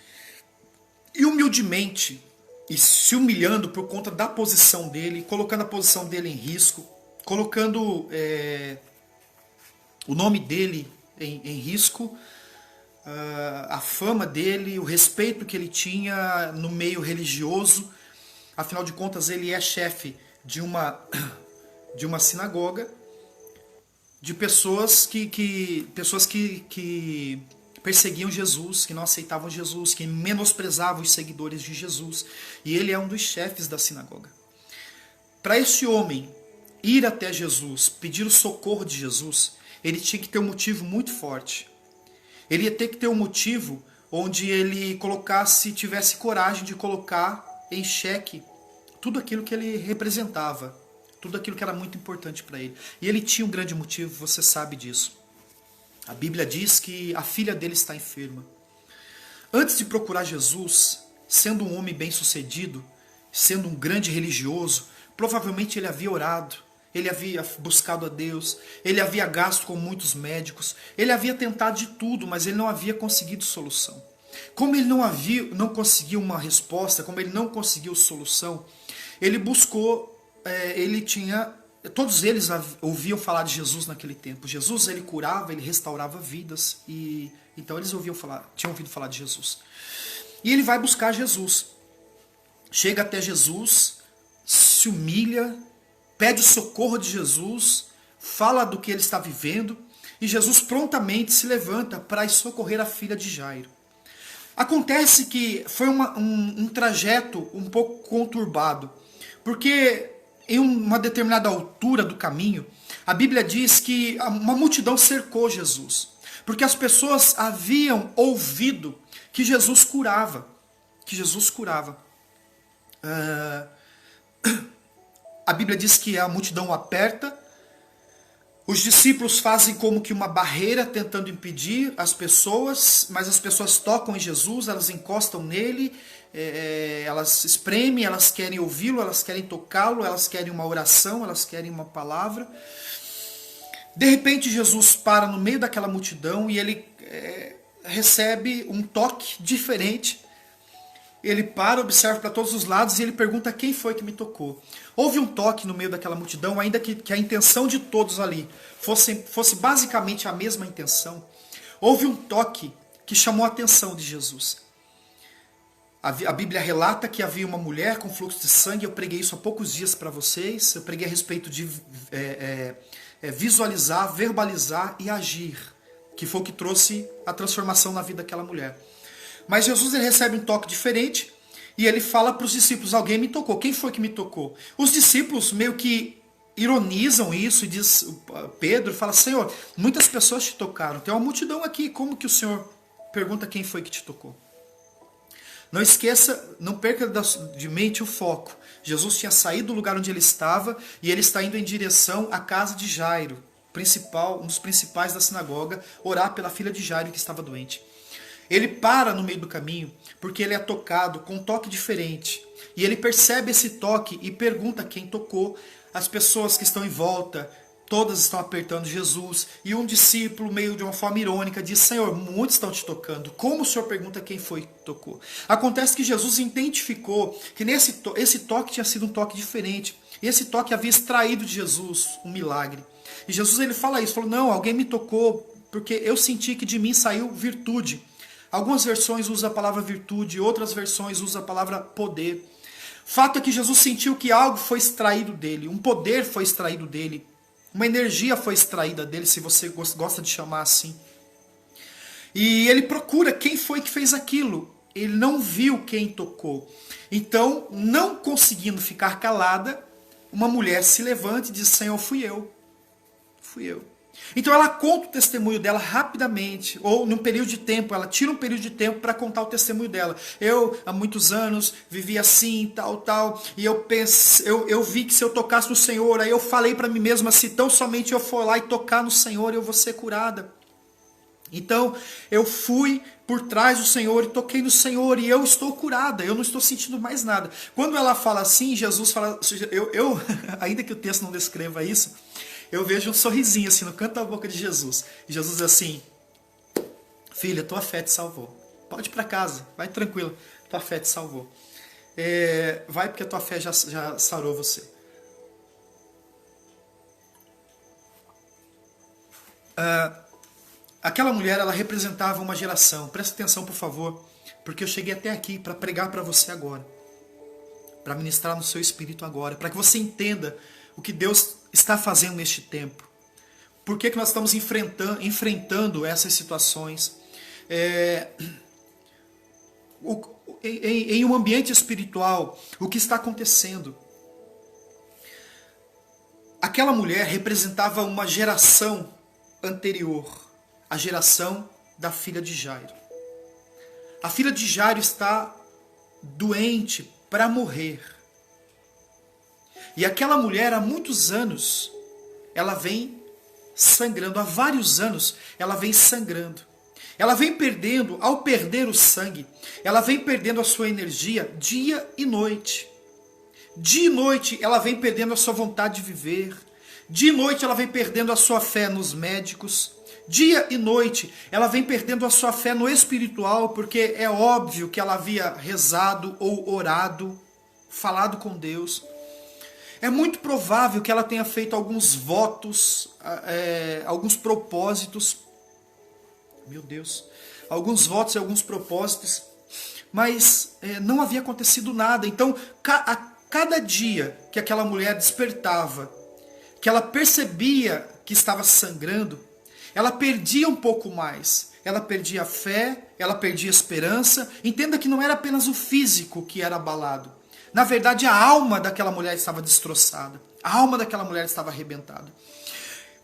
e humildemente, e se humilhando por conta da posição dele, colocando a posição dele em risco, colocando o nome dele em risco, a fama dele, o respeito que ele tinha no meio religioso. Afinal de contas, ele é chefe de uma sinagoga, de pessoas que perseguiam Jesus, que não aceitavam Jesus, que menosprezavam os seguidores de Jesus. E ele é um dos chefes da sinagoga. Para esse homem ir até Jesus, pedir o socorro de Jesus, ele tinha que ter um motivo muito forte. Ele ia ter que ter um motivo onde ele tivesse coragem de colocar em xeque tudo aquilo que ele representava, tudo aquilo que era muito importante para ele. E ele tinha um grande motivo, você sabe disso. A Bíblia diz que a filha dele está enferma. Antes de procurar Jesus, sendo um homem bem-sucedido, sendo um grande religioso, provavelmente ele havia orado, ele havia buscado a Deus, ele havia gasto com muitos médicos, ele havia tentado de tudo, mas ele não havia conseguido solução. Como ele não conseguiu uma resposta, como ele não conseguiu solução, ele buscou, todos eles ouviam falar de Jesus naquele tempo. Jesus, ele curava, ele restaurava vidas, e então eles tinham ouvido falar de Jesus. E ele vai buscar Jesus. Chega até Jesus, se humilha, pede o socorro de Jesus, fala do que ele está vivendo, e Jesus prontamente se levanta para socorrer a filha de Jairo. Acontece que foi um trajeto um pouco conturbado, porque em uma determinada altura do caminho, a Bíblia diz que uma multidão cercou Jesus, porque as pessoas haviam ouvido que Jesus curava, A Bíblia diz que a multidão o aperta, os discípulos fazem como que uma barreira tentando impedir as pessoas, mas as pessoas tocam em Jesus, elas encostam nele, elas espremem, elas querem ouvi-lo, elas querem tocá-lo, elas querem uma oração, elas querem uma palavra. De repente Jesus para no meio daquela multidão e ele recebe um toque diferente. Ele para, observa para todos os lados e ele pergunta quem foi que me tocou. Houve um toque no meio daquela multidão, ainda que a intenção de todos ali fosse basicamente a mesma intenção. Houve um toque que chamou a atenção de Jesus. A Bíblia relata que havia uma mulher com fluxo de sangue. Eu preguei isso há poucos dias para vocês. Eu preguei a respeito de visualizar, verbalizar e agir, que foi o que trouxe a transformação na vida daquela mulher. Mas Jesus ele recebe um toque diferente e ele fala para os discípulos, alguém me tocou. Quem foi que me tocou? Os discípulos meio que ironizam isso e diz, Pedro fala, Senhor, muitas pessoas te tocaram, tem uma multidão aqui, como que o Senhor pergunta quem foi que te tocou? Não esqueça, não perca de mente o foco. Jesus tinha saído do lugar onde ele estava e ele está indo em direção à casa de Jairo, um dos principais da sinagoga, orar pela filha de Jairo que estava doente. Ele para no meio do caminho porque ele é tocado com um toque diferente. E ele percebe esse toque e pergunta quem tocou. As pessoas que estão em volta, todas estão apertando Jesus. E um discípulo, meio de uma forma irônica, diz, Senhor, muitos estão te tocando. Como o Senhor pergunta quem foi que tocou? Acontece que Jesus identificou que esse toque tinha sido um toque diferente. E esse toque havia extraído de Jesus um milagre. E Jesus ele fala isso, falou, não, alguém me tocou porque eu senti que de mim saiu virtude. Algumas versões usam a palavra virtude, outras versões usam a palavra poder. Fato é que Jesus sentiu que algo foi extraído dele, um poder foi extraído dele, uma energia foi extraída dele, se você gosta de chamar assim. E ele procura quem foi que fez aquilo. Ele não viu quem tocou. Então, não conseguindo ficar calada, uma mulher se levanta e diz, Senhor, fui eu. Então ela conta o testemunho dela rapidamente, ou num período de tempo, ela tira um período de tempo para contar o testemunho dela. Eu, há muitos anos, vivi assim, tal, e eu vi que se eu tocasse no Senhor, aí eu falei para mim mesma, se tão somente eu for lá e tocar no Senhor, eu vou ser curada. Então, eu fui por trás do Senhor e toquei no Senhor e eu estou curada, eu não estou sentindo mais nada. Quando ela fala assim, Jesus fala, ainda que o texto não descreva isso, eu vejo um sorrisinho assim no canto da boca de Jesus. E Jesus diz assim, filha, tua fé te salvou. Pode ir para casa, vai tranquilo, tua fé te salvou. Vai porque a tua fé já sarou você. Aquela mulher, ela representava uma geração. Presta atenção, por favor, porque eu cheguei até aqui para pregar para você agora, para ministrar no seu espírito agora, para que você entenda o que Deus está fazendo neste tempo. Por que nós estamos enfrentando essas situações? Em um ambiente espiritual, o que está acontecendo? Aquela mulher representava uma geração anterior, a geração da filha de Jairo. A filha de Jairo está doente para morrer. E aquela mulher, há muitos anos, ela vem sangrando. Há vários anos, ela vem sangrando. Ela vem perdendo, ao perder o sangue, ela vem perdendo a sua energia dia e noite. Dia e noite, ela vem perdendo a sua vontade de viver. Dia e noite, ela vem perdendo a sua fé nos médicos. Dia e noite, ela vem perdendo a sua fé no espiritual, porque é óbvio que ela havia rezado ou orado, falado com Deus. É muito provável que ela tenha feito alguns votos, alguns propósitos. Meu Deus. Alguns votos e alguns propósitos. Mas não havia acontecido nada. Então, a cada dia que aquela mulher despertava, que ela percebia que estava sangrando, ela perdia um pouco mais. Ela perdia a fé, ela perdia a esperança. Entenda que não era apenas o físico que era abalado. Na verdade, a alma daquela mulher estava destroçada. A alma daquela mulher estava arrebentada.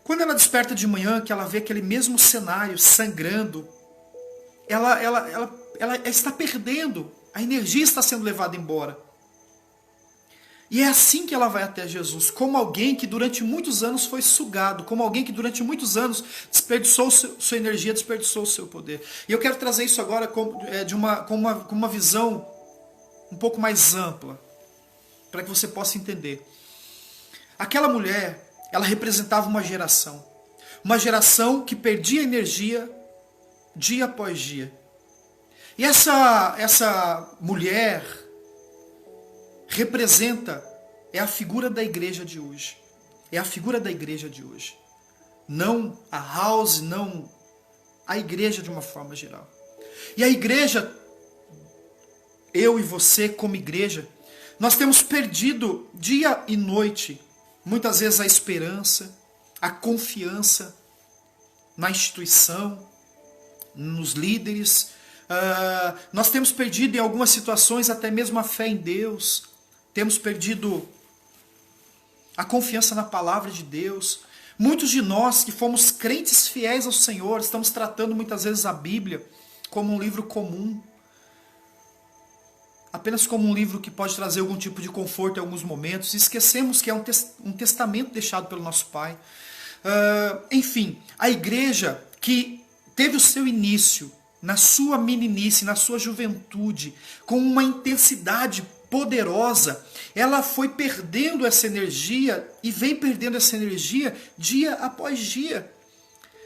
Quando ela desperta de manhã, que ela vê aquele mesmo cenário sangrando, ela está perdendo. A energia está sendo levada embora. E é assim que ela vai até Jesus, como alguém que durante muitos anos foi sugado, como alguém que durante muitos anos desperdiçou sua energia, desperdiçou o seu poder. E eu quero trazer isso agora com uma visão um pouco mais ampla, para que você possa entender. Aquela mulher, ela representava uma geração que perdia energia dia após dia. E essa mulher representa, é a figura da igreja de hoje. É a figura da igreja de hoje. Não a house, não a igreja de uma forma geral. E a igreja, eu e você como igreja, nós temos perdido dia e noite, muitas vezes a esperança, a confiança na instituição, nos líderes. Nós temos perdido em algumas situações até mesmo a fé em Deus. Temos perdido a confiança na palavra de Deus. Muitos de nós que fomos crentes fiéis ao Senhor, estamos tratando muitas vezes a Bíblia como um livro comum. Apenas como um livro que pode trazer algum tipo de conforto em alguns momentos. E esquecemos que é um testamento deixado pelo nosso Pai. Enfim, a igreja que teve o seu início na sua meninice, na sua juventude, com uma intensidade poderosa, ela foi perdendo essa energia e vem perdendo essa energia dia após dia.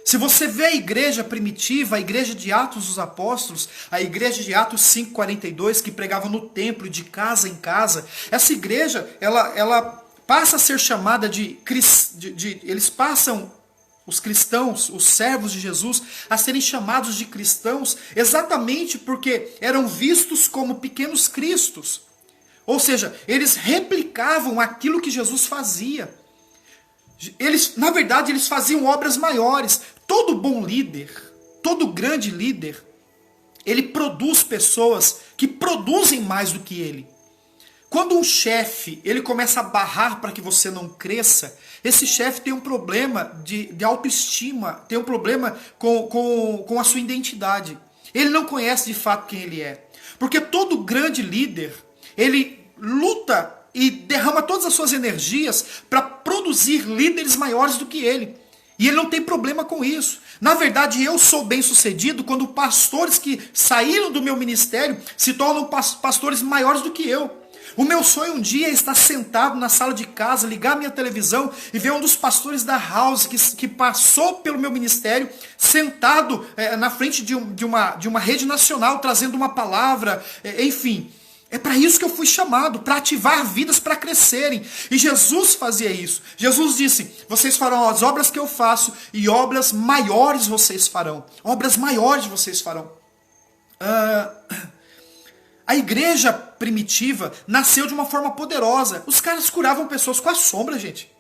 Se você vê a igreja primitiva, a igreja de Atos dos Apóstolos, a igreja de Atos 5:42, que pregava no templo, de casa em casa, essa igreja, ela passa a ser chamada eles passam, os cristãos, os servos de Jesus, a serem chamados de cristãos exatamente porque eram vistos como pequenos cristos. Ou seja, eles replicavam aquilo que Jesus fazia. Na verdade, eles faziam obras maiores. Todo bom líder, todo grande líder, ele produz pessoas que produzem mais do que ele. Quando um chefe, ele começa a barrar para que você não cresça, esse chefe tem um problema de autoestima, tem um problema com a sua identidade. Ele não conhece de fato quem ele é. Porque todo grande líder, ele luta e derrama todas as suas energias para produzir líderes maiores do que ele. E ele não tem problema com isso. Na verdade, eu sou bem sucedido quando pastores que saíram do meu ministério se tornam pastores maiores do que eu. O meu sonho um dia é estar sentado na sala de casa, ligar minha televisão e ver um dos pastores da house que passou pelo meu ministério, sentado na frente de uma rede nacional, trazendo uma palavra, enfim. É para isso que eu fui chamado, para ativar vidas para crescerem. E Jesus fazia isso. Jesus disse, vocês farão as obras que eu faço e obras maiores vocês farão. Obras maiores vocês farão. A igreja primitiva nasceu de uma forma poderosa. Os caras curavam pessoas com a sombra, gente.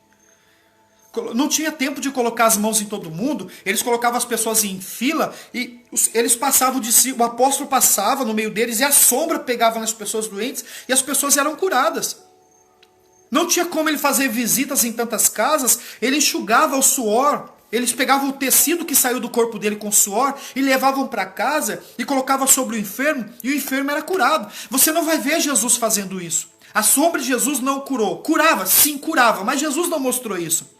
Não tinha tempo de colocar as mãos em todo mundo. Eles colocavam as pessoas em fila e eles passavam de si. O apóstolo passava no meio deles e a sombra pegava nas pessoas doentes e as pessoas eram curadas. Não tinha como ele fazer visitas em tantas casas. Ele enxugava o suor. Eles pegavam o tecido que saiu do corpo dele com suor e levavam para casa e colocavam sobre o enfermo e o enfermo era curado. Você não vai ver Jesus fazendo isso. A sombra de Jesus não curou. Curava? Sim, curava, mas Jesus não mostrou isso.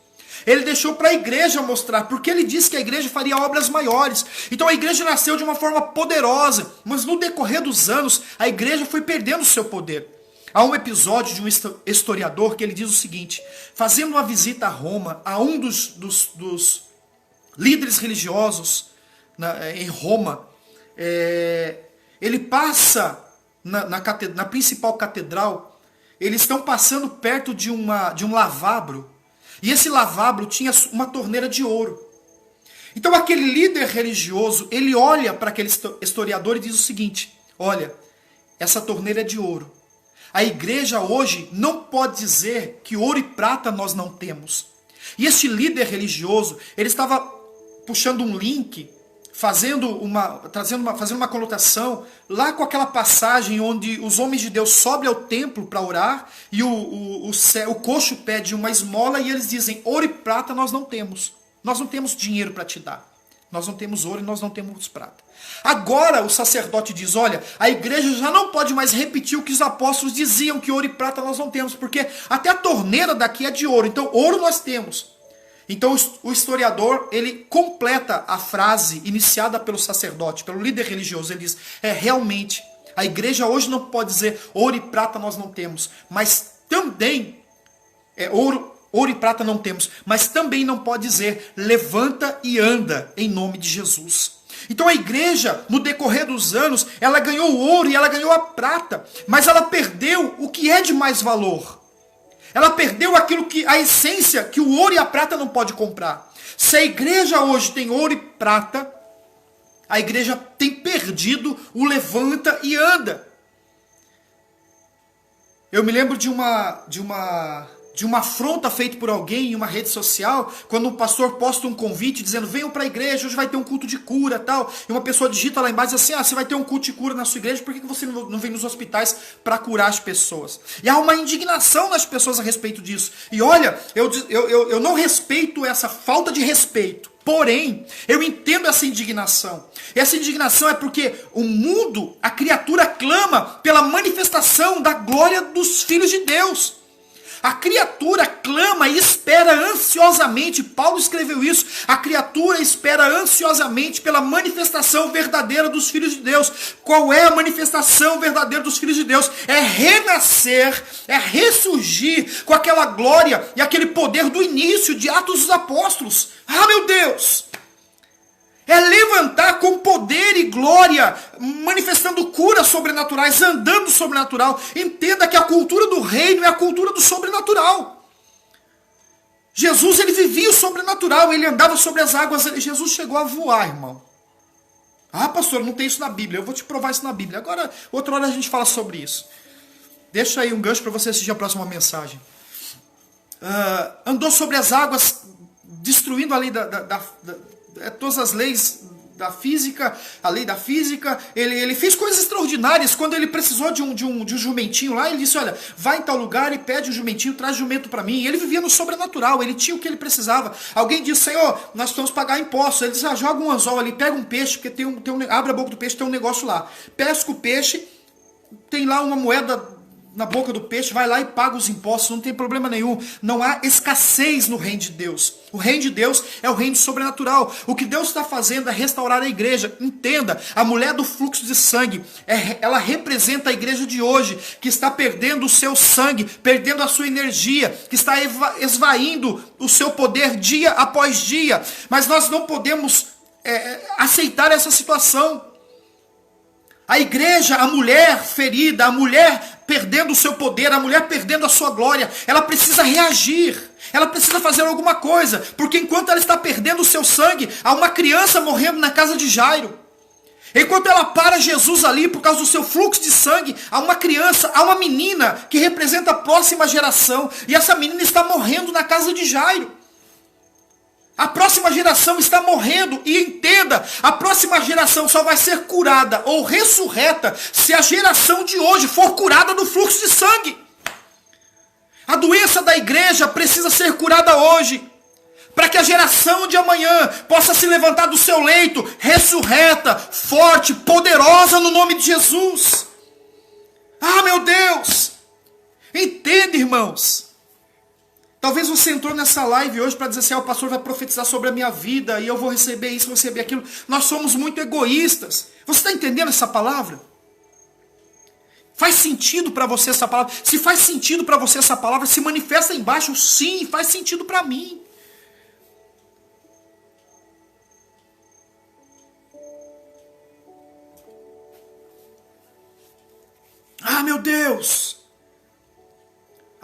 Ele deixou para a igreja mostrar, porque ele disse que a igreja faria obras maiores. Então a igreja nasceu de uma forma poderosa, mas no decorrer dos anos, a igreja foi perdendo o seu poder. Há um episódio de um historiador que ele diz o seguinte, fazendo uma visita a Roma, a um dos líderes religiosos em Roma, ele passa na principal catedral, eles estão passando perto de um lavabro, e esse lavabro tinha uma torneira de ouro. Então aquele líder religioso, ele olha para aquele historiador e diz o seguinte, olha, essa torneira é de ouro. A igreja hoje não pode dizer que ouro e prata nós não temos. E este líder religioso, ele estava puxando um link fazendo uma conotação lá com aquela passagem onde os homens de Deus sobem ao templo para orar e o coxo pede uma esmola e eles dizem: ouro e prata nós não temos. Nós não temos dinheiro para te dar. Nós não temos ouro e nós não temos prata. Agora o sacerdote diz: olha, a igreja já não pode mais repetir o que os apóstolos diziam, que ouro e prata nós não temos, porque até a torneira daqui é de ouro, então ouro nós temos. Então o historiador, ele completa a frase iniciada pelo sacerdote, pelo líder religioso. Ele diz: realmente, a igreja hoje não pode dizer ouro e prata nós não temos, mas também, ouro e prata não temos, mas também não pode dizer levanta e anda em nome de Jesus. Então a igreja, no decorrer dos anos, ela ganhou o ouro e ela ganhou a prata, mas ela perdeu o que é de mais valor. Ela perdeu a essência que o ouro e a prata não pode comprar. Se a igreja hoje tem ouro e prata, a igreja tem perdido o levanta e anda. Eu me lembro de uma afronta feita por alguém em uma rede social, quando um pastor posta um convite dizendo: venham para a igreja, hoje vai ter um culto de cura, tal. E uma pessoa digita lá embaixo e diz assim: você vai ter um culto de cura na sua igreja, por que você não vem nos hospitais para curar as pessoas? E há uma indignação nas pessoas a respeito disso. E olha, eu não respeito essa falta de respeito, porém, eu entendo essa indignação. Essa indignação é porque o mundo, a criatura clama pela manifestação da glória dos filhos de Deus. A criatura clama e espera ansiosamente, Paulo escreveu isso, a criatura espera ansiosamente pela manifestação verdadeira dos filhos de Deus. Qual é a manifestação verdadeira dos filhos de Deus? É renascer, é ressurgir com aquela glória e aquele poder do início de Atos dos Apóstolos. Ah, meu Deus! É levantar com poder e glória, manifestando curas sobrenaturais, andando sobrenatural. Entenda que a cultura do reino é a cultura do sobrenatural. Jesus, ele vivia o sobrenatural, ele andava sobre as águas. Jesus chegou a voar, irmão. Ah, pastor, não tem isso na Bíblia. Eu vou te provar isso na Bíblia. Agora, outra hora a gente fala sobre isso. Deixa aí um gancho para você assistir a próxima mensagem. Andou sobre as águas, destruindo a lei todas as leis da física, a lei da física. Ele fez coisas extraordinárias. Quando ele precisou de um jumentinho lá, ele disse: olha, vai em tal lugar e pede um jumentinho, traz jumento para mim. E ele vivia no sobrenatural, ele tinha o que ele precisava. Alguém disse: Senhor, nós precisamos pagar impostos. Ele disse: joga um anzol ali, pega um peixe, porque abre a boca do peixe, tem um negócio lá. Pesca o peixe, tem lá uma moeda na boca do peixe, vai lá e paga os impostos, não tem problema nenhum. Não há escassez no reino de Deus. O reino de Deus é o reino sobrenatural. O que Deus está fazendo é restaurar a igreja. Entenda, a mulher do fluxo de sangue, ela representa a igreja de hoje, que está perdendo o seu sangue, perdendo a sua energia, que está esvaindo o seu poder dia após dia. Mas nós não podemos aceitar essa situação. A igreja, a mulher ferida, a mulher perdendo o seu poder, a mulher perdendo a sua glória, ela precisa reagir, ela precisa fazer alguma coisa, porque enquanto ela está perdendo o seu sangue, há uma criança morrendo na casa de Jairo. Enquanto ela para Jesus ali por causa do seu fluxo de sangue, há uma criança, há uma menina que representa a próxima geração, e essa menina está morrendo na casa de Jairo. A próxima geração está morrendo, e entenda, a próxima geração só vai ser curada ou ressurreta se a geração de hoje for curada do fluxo de sangue. A doença da igreja precisa ser curada hoje, para que a geração de amanhã possa se levantar do seu leito, ressurreta, forte, poderosa no nome de Jesus. Ah, meu Deus! Entenda, irmãos. Talvez você entrou nessa live hoje para dizer assim: o pastor vai profetizar sobre a minha vida e eu vou receber isso, vou receber aquilo. Nós somos muito egoístas. Você está entendendo essa palavra? Faz sentido para você essa palavra? Se faz sentido para você essa palavra, se manifesta aí embaixo. Sim, faz sentido para mim. Ah, meu Deus!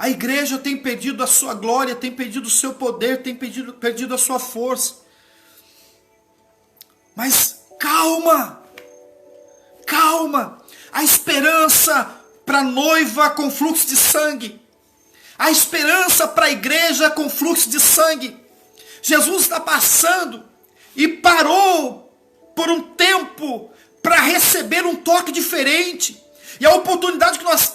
A igreja tem perdido a sua glória, tem perdido o seu poder, tem perdido a sua força. Mas calma, calma. A esperança para a noiva com fluxo de sangue. A esperança para a igreja com fluxo de sangue. Jesus está passando e parou por um tempo para receber um toque diferente. E a oportunidade que nós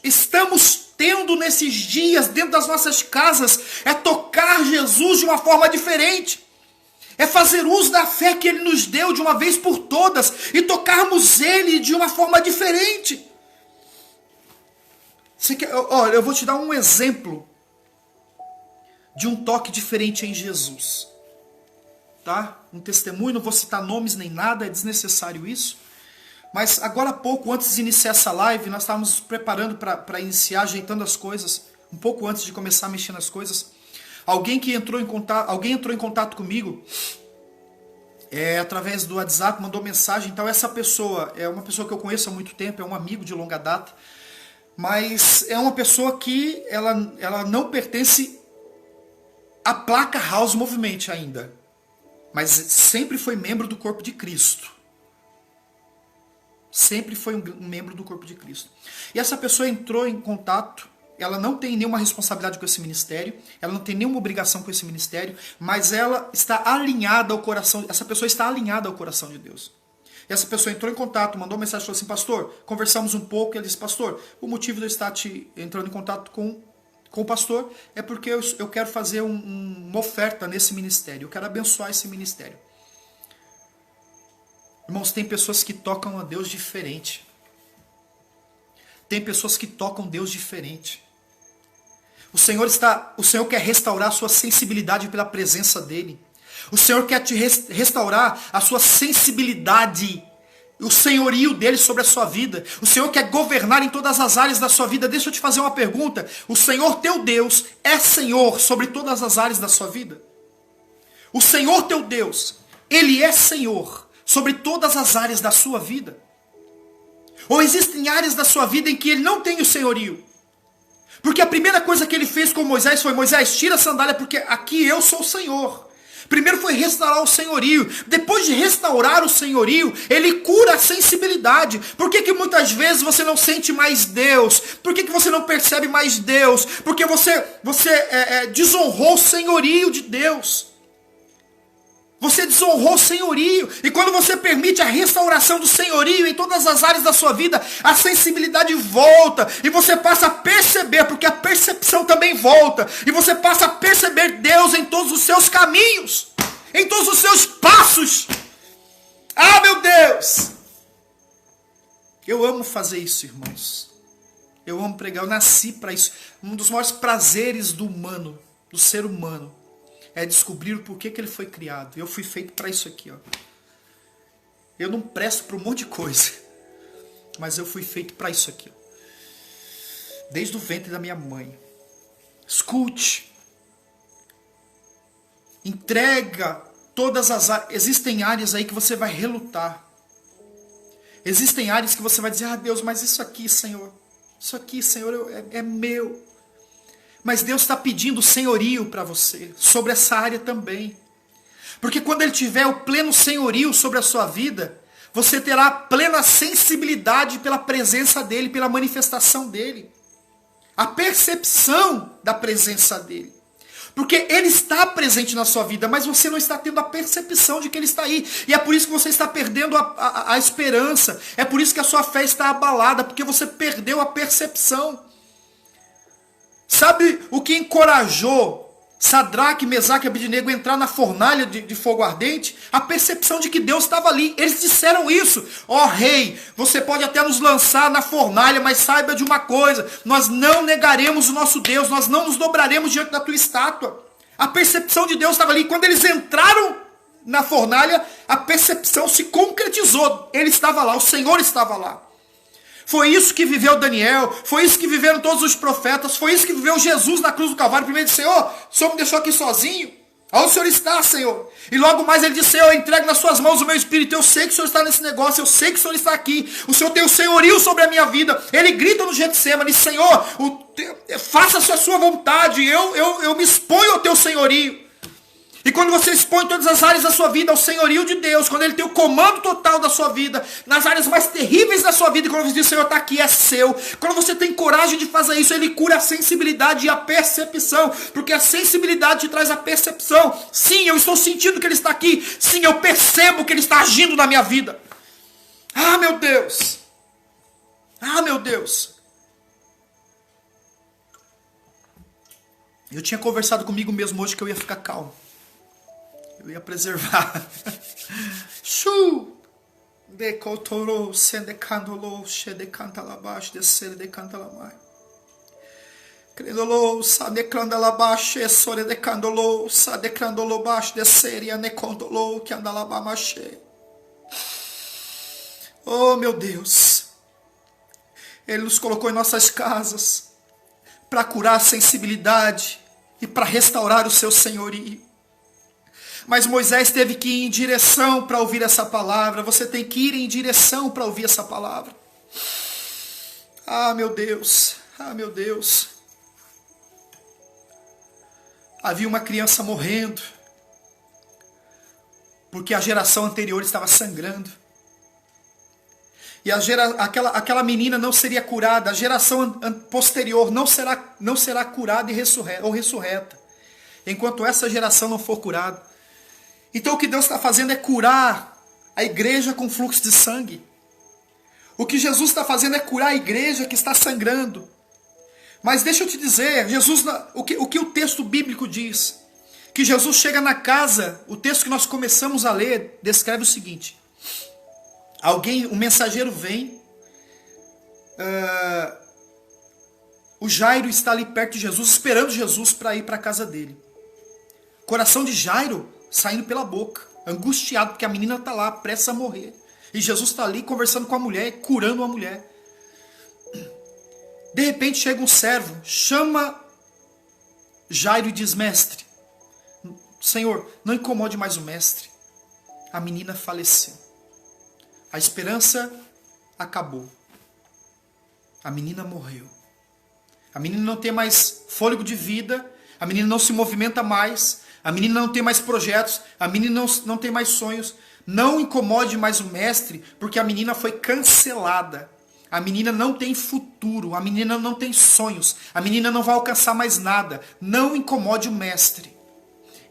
estamos tendo nesses dias dentro das nossas casas é tocar Jesus de uma forma diferente. É fazer uso da fé que Ele nos deu de uma vez por todas e tocarmos Ele de uma forma diferente. Olha, eu vou te dar um exemplo de um toque diferente em Jesus. Tá? Um testemunho, não vou citar nomes nem nada, é desnecessário isso. Mas agora há pouco, antes de iniciar essa live, nós estávamos nos preparando para iniciar, ajeitando as coisas, um pouco antes de começar a mexer nas coisas. Alguém entrou em contato comigo, através do WhatsApp, mandou mensagem. Então essa pessoa é uma pessoa que eu conheço há muito tempo, é um amigo de longa data, mas é uma pessoa que ela não pertence à placa House Movement ainda, mas sempre foi membro do corpo de Cristo. Sempre foi um membro do corpo de Cristo. E essa pessoa entrou em contato. Ela não tem nenhuma responsabilidade com esse ministério, ela não tem nenhuma obrigação com esse ministério, mas ela está alinhada ao coração, essa pessoa está alinhada ao coração de Deus. E essa pessoa entrou em contato, mandou uma mensagem, falou assim: pastor, conversamos um pouco, e ele disse: pastor, o motivo de eu estar entrando em contato com o pastor é porque eu quero fazer uma oferta nesse ministério, eu quero abençoar esse ministério. Irmãos, tem pessoas que tocam a Deus diferente. Tem pessoas que tocam Deus diferente. O Senhor quer restaurar a sua sensibilidade pela presença dEle. O Senhor quer te restaurar a sua sensibilidade, o senhorio dEle sobre a sua vida. O Senhor quer governar em todas as áreas da sua vida. Deixa eu te fazer uma pergunta. O Senhor teu Deus é Senhor sobre todas as áreas da sua vida? O Senhor teu Deus, Ele é Senhor sobre todas as áreas da sua vida? Ou existem áreas da sua vida em que Ele não tem o senhorio? Porque a primeira coisa que Ele fez com Moisés foi: Moisés, tira a sandália, porque aqui eu sou o Senhor. Primeiro foi restaurar o senhorio. Depois de restaurar o senhorio, Ele cura a sensibilidade. Por que muitas vezes você não sente mais Deus? Por que você não percebe mais Deus? Porque você desonrou o senhorio de Deus. Você desonrou o senhorio. E quando você permite a restauração do senhorio em todas as áreas da sua vida, a sensibilidade volta. E você passa a perceber, porque a percepção também volta. E você passa a perceber Deus em todos os seus caminhos, em todos os seus passos. Ah, meu Deus! Eu amo fazer isso, irmãos. Eu amo pregar, eu nasci para isso. Um dos maiores prazeres do humano, do ser humano, é descobrir o porquê que ele foi criado. Eu fui feito para isso aqui, ó. Eu não presto para um monte de coisa, mas eu fui feito para isso aqui, ó. Desde o ventre da minha mãe. Escute. Entrega todas as áreas. Existem áreas aí que você vai relutar. Existem áreas que você vai dizer: ah, Deus, mas isso aqui, Senhor, é meu. Mas Deus está pedindo senhorio para você, sobre essa área também. Porque quando Ele tiver o pleno senhorio sobre a sua vida, você terá plena sensibilidade pela presença dEle, pela manifestação dEle. A percepção da presença dEle. Porque Ele está presente na sua vida, mas você não está tendo a percepção de que Ele está aí. E é por isso que você está perdendo a esperança. É por isso que a sua fé está abalada, porque você perdeu a percepção. Sabe o que encorajou Sadraque, Mesaque e Abednego a entrar na fornalha de fogo ardente? A percepção de que Deus estava ali. Eles disseram isso: ó rei, você pode até nos lançar na fornalha, mas saiba de uma coisa: nós não negaremos o nosso Deus, nós não nos dobraremos diante da tua estátua. A percepção de Deus estava ali. Quando eles entraram na fornalha, a percepção se concretizou. Ele estava lá, o Senhor estava lá. Foi isso que viveu Daniel, foi isso que viveram todos os profetas, foi isso que viveu Jesus na cruz do Calvário. Primeiro disse: Senhor, o Senhor me deixou aqui sozinho? Onde o Senhor está, Senhor? E logo mais ele disse: Senhor, eu entrego nas suas mãos o meu espírito. Eu sei que o Senhor está nesse negócio, eu sei que o Senhor está aqui. O Senhor tem o senhorio sobre a minha vida. Ele grita no Getsemane: Senhor, faça-se a sua vontade, eu me exponho ao teu senhorio. E quando você expõe todas as áreas da sua vida ao senhorio de Deus, quando Ele tem o comando total da sua vida, nas áreas mais terríveis da sua vida, e quando você diz, Senhor, está aqui, é seu. Quando você tem coragem de fazer isso, Ele cura a sensibilidade e a percepção. Porque a sensibilidade te traz a percepção. Sim, eu estou sentindo que Ele está aqui. Sim, eu percebo que Ele está agindo na minha vida. Ah, meu Deus. Ah, meu Deus. Eu tinha conversado comigo mesmo hoje que eu ia ficar calmo. Eu ia preservar. Shu! Decotoro, sendecandolo, shedecantalabash, descer decantalamai. Credolo, sadecandalabash, soredecandolo, sadecandolobash, descer, anecondolo, que andalabamache. Oh, meu Deus. Ele nos colocou em nossas casas para curar a sensibilidade e para restaurar o seu senhorio. Mas Moisés teve que ir em direção para ouvir essa palavra. Você tem que ir em direção para ouvir essa palavra. Ah, meu Deus. Ah, meu Deus. Havia uma criança morrendo, porque a geração anterior estava sangrando. E aquela menina não seria curada. A geração posterior não será curada e ressurreta. Enquanto essa geração não for curada. Então o que Deus está fazendo é curar a igreja com fluxo de sangue. O que Jesus está fazendo é curar a igreja que está sangrando. Mas deixa eu te dizer, o que o texto bíblico diz? Que Jesus chega na casa, o texto que nós começamos a ler, descreve o seguinte. Um mensageiro vem, o Jairo está ali perto de Jesus, esperando Jesus para ir para a casa dele. Coração de Jairo saindo pela boca, angustiado, porque a menina está lá, prestes a morrer. E Jesus está ali conversando com a mulher, curando a mulher. De repente chega um servo, chama Jairo e diz, mestre, Senhor, não incomode mais o mestre. A menina faleceu. A esperança acabou. A menina morreu. A menina não tem mais fôlego de vida. A menina não se movimenta mais. A menina não tem mais projetos. A menina não tem mais sonhos. Não incomode mais o mestre, porque a menina foi cancelada. A menina não tem futuro. A menina não tem sonhos. A menina não vai alcançar mais nada. Não incomode o mestre.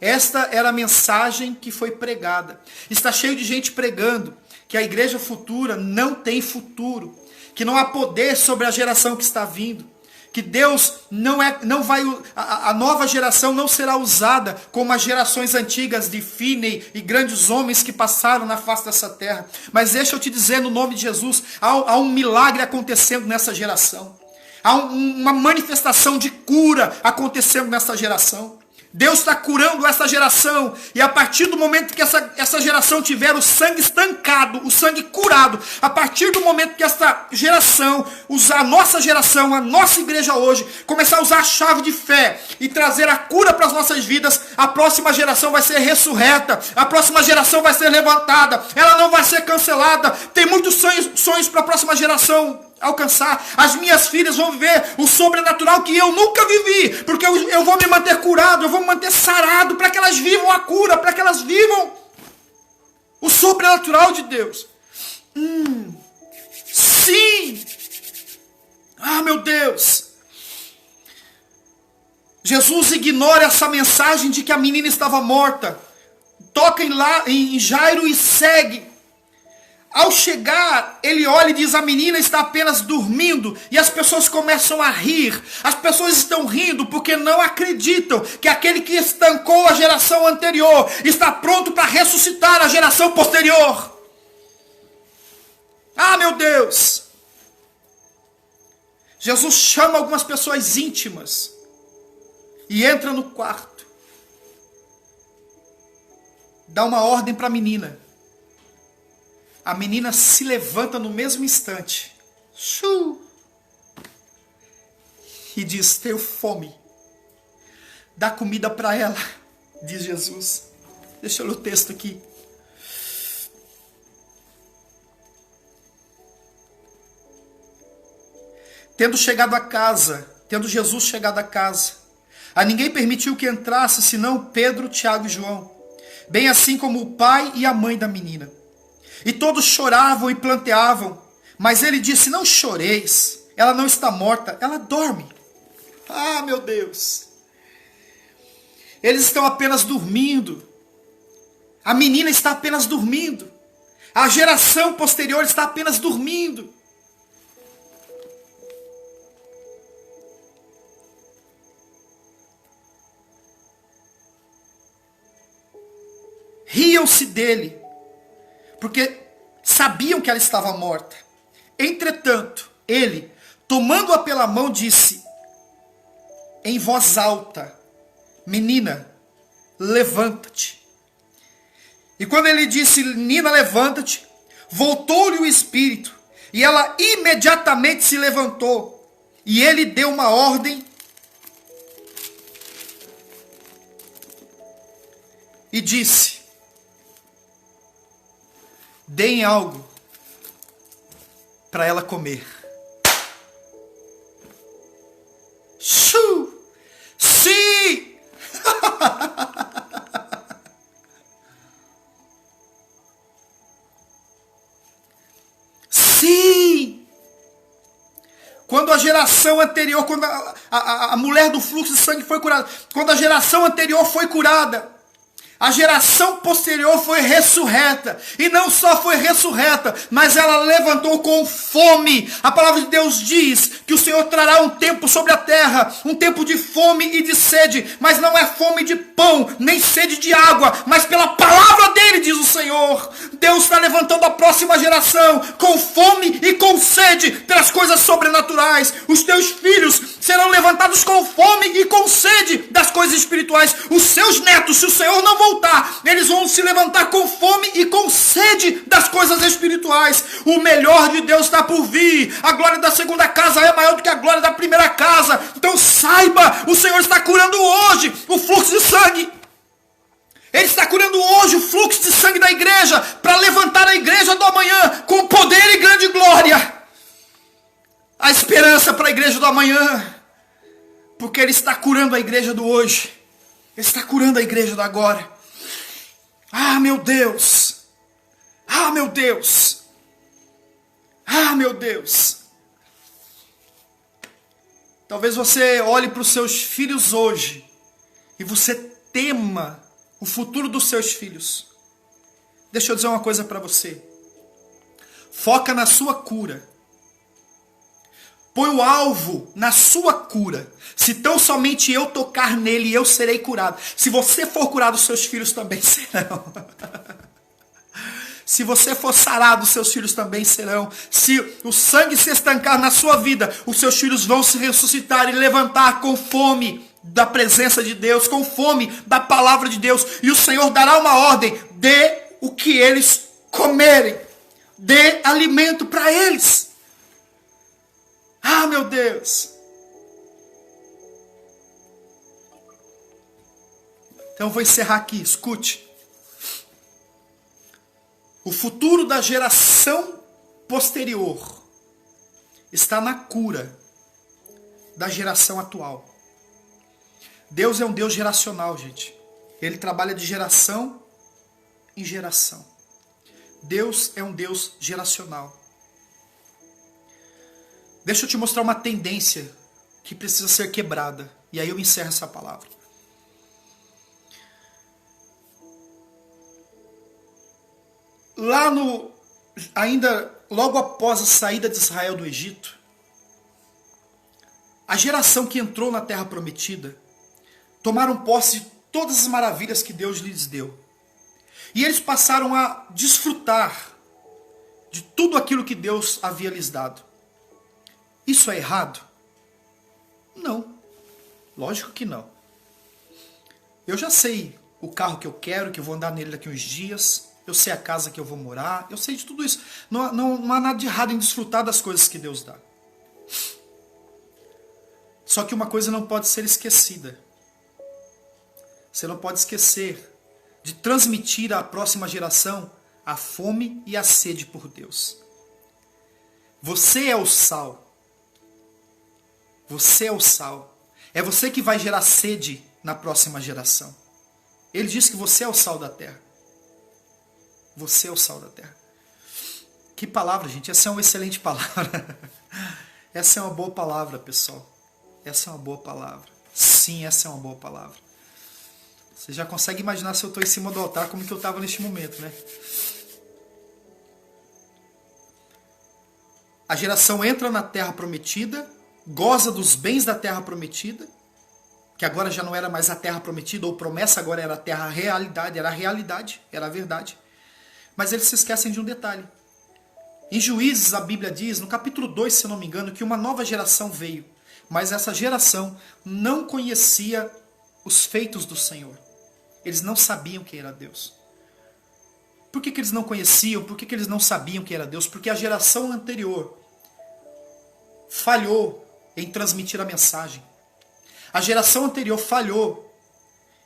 Esta era a mensagem que foi pregada. Está cheio de gente pregando que a igreja futura não tem futuro, que não há poder sobre a geração que está vindo, que Deus não vai, a nova geração não será usada como as gerações antigas de Finney e grandes homens que passaram na face dessa terra. Mas deixa eu te dizer, no nome de Jesus, há um milagre acontecendo nessa geração. Há uma manifestação de cura acontecendo nessa geração. Deus está curando essa geração. E a partir do momento que essa geração tiver o sangue estancado, o sangue curado, a partir do momento que essa geração, a nossa geração, a nossa igreja hoje, começar a usar a chave de fé e trazer a cura para as nossas vidas, a próxima geração vai ser ressurreta, a próxima geração vai ser levantada, ela não vai ser cancelada. Tem muitos sonhos para a próxima geração alcançar. As minhas filhas vão viver o sobrenatural que eu nunca vivi, porque eu vou me manter curado, eu vou me manter sarado, para que elas vivam a cura, para que elas vivam o sobrenatural de Deus. Sim! Ah, meu Deus! Jesus ignora essa mensagem de que a menina estava morta, toca em Jairo e segue. Ao chegar, ele olha e diz, a menina está apenas dormindo, e as pessoas começam a rir. As pessoas estão rindo porque não acreditam que aquele que estancou a geração anterior está pronto para ressuscitar a geração posterior. Ah, meu Deus! Jesus chama algumas pessoas íntimas e entra no quarto. Dá uma ordem para a menina. A menina se levanta no mesmo instante. E diz, tenho fome. Dá comida para ela, diz Jesus. Deixa eu ler o texto aqui. Tendo Jesus chegado à casa, A ninguém permitiu que entrasse, senão Pedro, Tiago e João, bem assim como o pai e a mãe da menina. E todos choravam e planteavam, mas ele disse, não choreis, ela não está morta, ela dorme. Ah, meu Deus! Eles estão apenas dormindo. A menina está apenas dormindo. A geração posterior está apenas dormindo. Riam-se dele, porque sabiam que ela estava morta. Entretanto, ele, tomando-a pela mão, disse em voz alta, menina, levanta-te. E quando ele disse, menina, levanta-te, voltou-lhe o espírito, e ela imediatamente se levantou, e ele deu uma ordem, e disse, deem algo para ela comer. Sim! Sim! Quando a geração anterior, quando a mulher do fluxo de sangue foi curada, quando a geração anterior foi curada, a geração posterior foi ressurreta. E não só foi ressurreta, mas ela levantou com fome. A palavra de Deus diz que o Senhor trará um tempo sobre a terra, um tempo de fome e de sede. Mas não é fome de pão, nem sede de água, mas pela palavra dele, diz o Senhor. Deus está levantando a próxima geração com fome e com sede pelas coisas sobrenaturais. Os teus filhos serão levantados com fome e com sede das coisas espirituais. Os seus netos, se o Senhor não voltar, eles vão se levantar com fome e com sede das coisas espirituais. O melhor de Deus está por vir. A glória da segunda casa é maior do que a glória da primeira casa. Então saiba, o Senhor está curando hoje o fluxo de sangue. Ele está curando hoje o fluxo de sangue da igreja para levantar a igreja do amanhã com poder e grande glória. A esperança para a igreja do amanhã, porque Ele está curando a igreja do hoje. Ele está curando a igreja do agora. Ah, meu Deus! Ah, meu Deus! Ah, meu Deus! Talvez você olhe para os seus filhos hoje e você tema o futuro dos seus filhos. Deixa eu dizer uma coisa para você. Foca na sua cura. Põe o alvo na sua cura. Se tão somente eu tocar nele, eu serei curado. Se você for curado, seus filhos também serão. Se você for sarado, seus filhos também serão. Se o sangue se estancar na sua vida, os seus filhos vão se ressuscitar e levantar com fome da presença de Deus, com fome da palavra de Deus. E o Senhor dará uma ordem: dê o que eles comerem. Dê alimento para eles. Ah, meu Deus! Então eu vou encerrar aqui, escute. O futuro da geração posterior está na cura da geração atual. Deus é um Deus geracional, gente. Ele trabalha de geração em geração. Deus é um Deus geracional. Deixa eu te mostrar uma tendência que precisa ser quebrada. E aí eu encerro essa palavra. Ainda logo após a saída de Israel do Egito, a geração que entrou na Terra Prometida tomaram posse de todas as maravilhas que Deus lhes deu. E eles passaram a desfrutar de tudo aquilo que Deus havia lhes dado. Isso é errado? Não. Lógico que não. Eu já sei o carro que eu quero, que eu vou andar nele daqui uns dias. Eu sei a casa que eu vou morar. Eu sei de tudo isso. Não há nada de errado em desfrutar das coisas que Deus dá. Só que uma coisa não pode ser esquecida. Você não pode esquecer de transmitir à próxima geração a fome e a sede por Deus. Você é o sal. Você é o sal. É você que vai gerar sede na próxima geração. Ele diz que você é o sal da terra. Você é o sal da terra. Que palavra, gente. Essa é uma excelente palavra. Essa é uma boa palavra, pessoal. Essa é uma boa palavra. Sim, essa é uma boa palavra. Você já consegue imaginar se eu estou em cima do altar como que eu estava neste momento, né? A geração entra na terra prometida, goza dos bens da terra prometida, que agora já não era mais a terra prometida, ou promessa, agora era a terra realidade, era a verdade. Mas eles se esquecem de um detalhe. Em Juízes, a Bíblia diz, no capítulo 2, se eu não me engano, que uma nova geração veio. Mas essa geração não conhecia os feitos do Senhor. Eles não sabiam quem era Deus. Por que eles não conheciam? Por que eles não sabiam quem era Deus? Porque a geração anterior falhou em transmitir a mensagem. A geração anterior falhou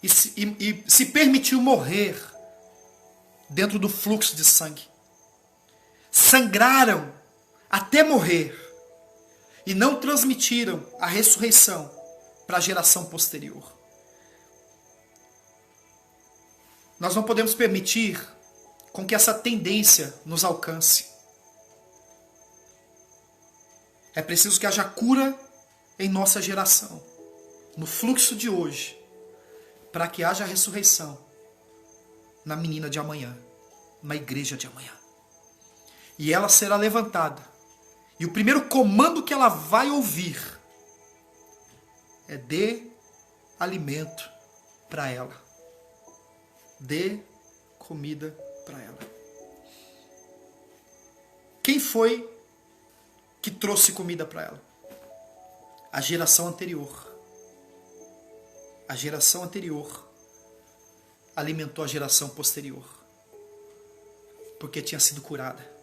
e se permitiu morrer dentro do fluxo de sangue. Sangraram até morrer e não transmitiram a ressurreição para a geração posterior. Nós não podemos permitir com que essa tendência nos alcance. É preciso que haja cura em nossa geração, no fluxo de hoje, para que haja ressurreição na menina de amanhã, na igreja de amanhã. E ela será levantada. E o primeiro comando que ela vai ouvir é: dê alimento para ela. Dê comida para ela. Quem foi que trouxe comida para ela? A geração anterior. A geração anterior alimentou a geração posterior, porque tinha sido curada.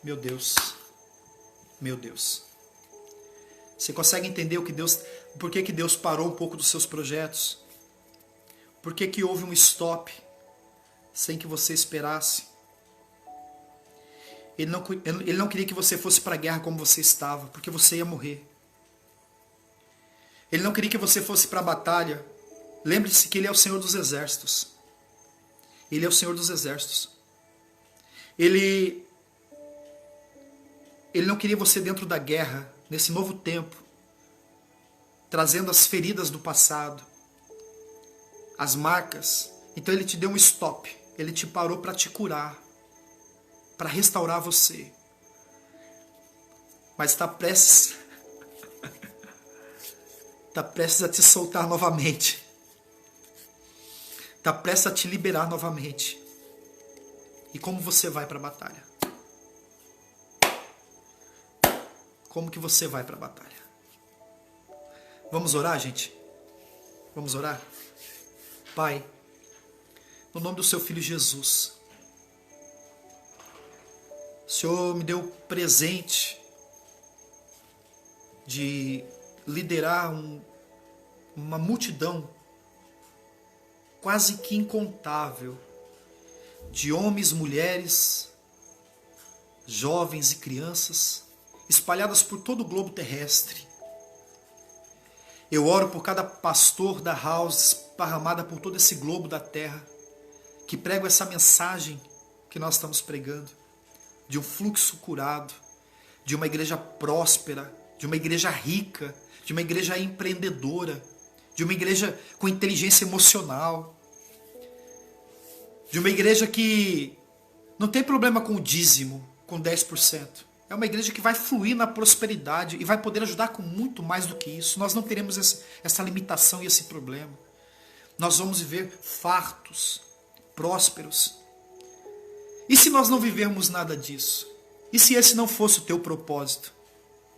Meu Deus, meu Deus. Você consegue entender por que Deus parou um pouco dos seus projetos? Por que houve um stop sem que você esperasse? Ele não queria que você fosse para a guerra como você estava, porque você ia morrer. Ele não queria que você fosse para a batalha. Lembre-se que Ele é o Senhor dos Exércitos. Ele é o Senhor dos Exércitos. Ele não queria você dentro da guerra, nesse novo tempo, trazendo as feridas do passado, as marcas. Então Ele te deu um stop. Ele te parou para te curar, para restaurar você. Mas está prestes a te soltar novamente. Está prestes a te liberar novamente. E como você vai para a batalha? Como que você vai para a batalha? Vamos orar, gente? Vamos orar? Pai, no nome do seu Filho Jesus, o Senhor me deu o presente de liderar uma multidão quase que incontável de homens, mulheres, jovens e crianças espalhadas por todo o globo terrestre. Eu oro por cada pastor da house esparramada por todo esse globo da terra, que prega essa mensagem que nós estamos pregando, de um fluxo curado, de uma igreja próspera, de uma igreja rica, de uma igreja empreendedora, de uma igreja com inteligência emocional, de uma igreja que não tem problema com o dízimo, com 10%. É uma igreja que vai fluir na prosperidade e vai poder ajudar com muito mais do que isso. Nós não teremos essa limitação e esse problema. Nós vamos viver fartos, prósperos. E se nós não vivermos nada disso? E se esse não fosse o teu propósito?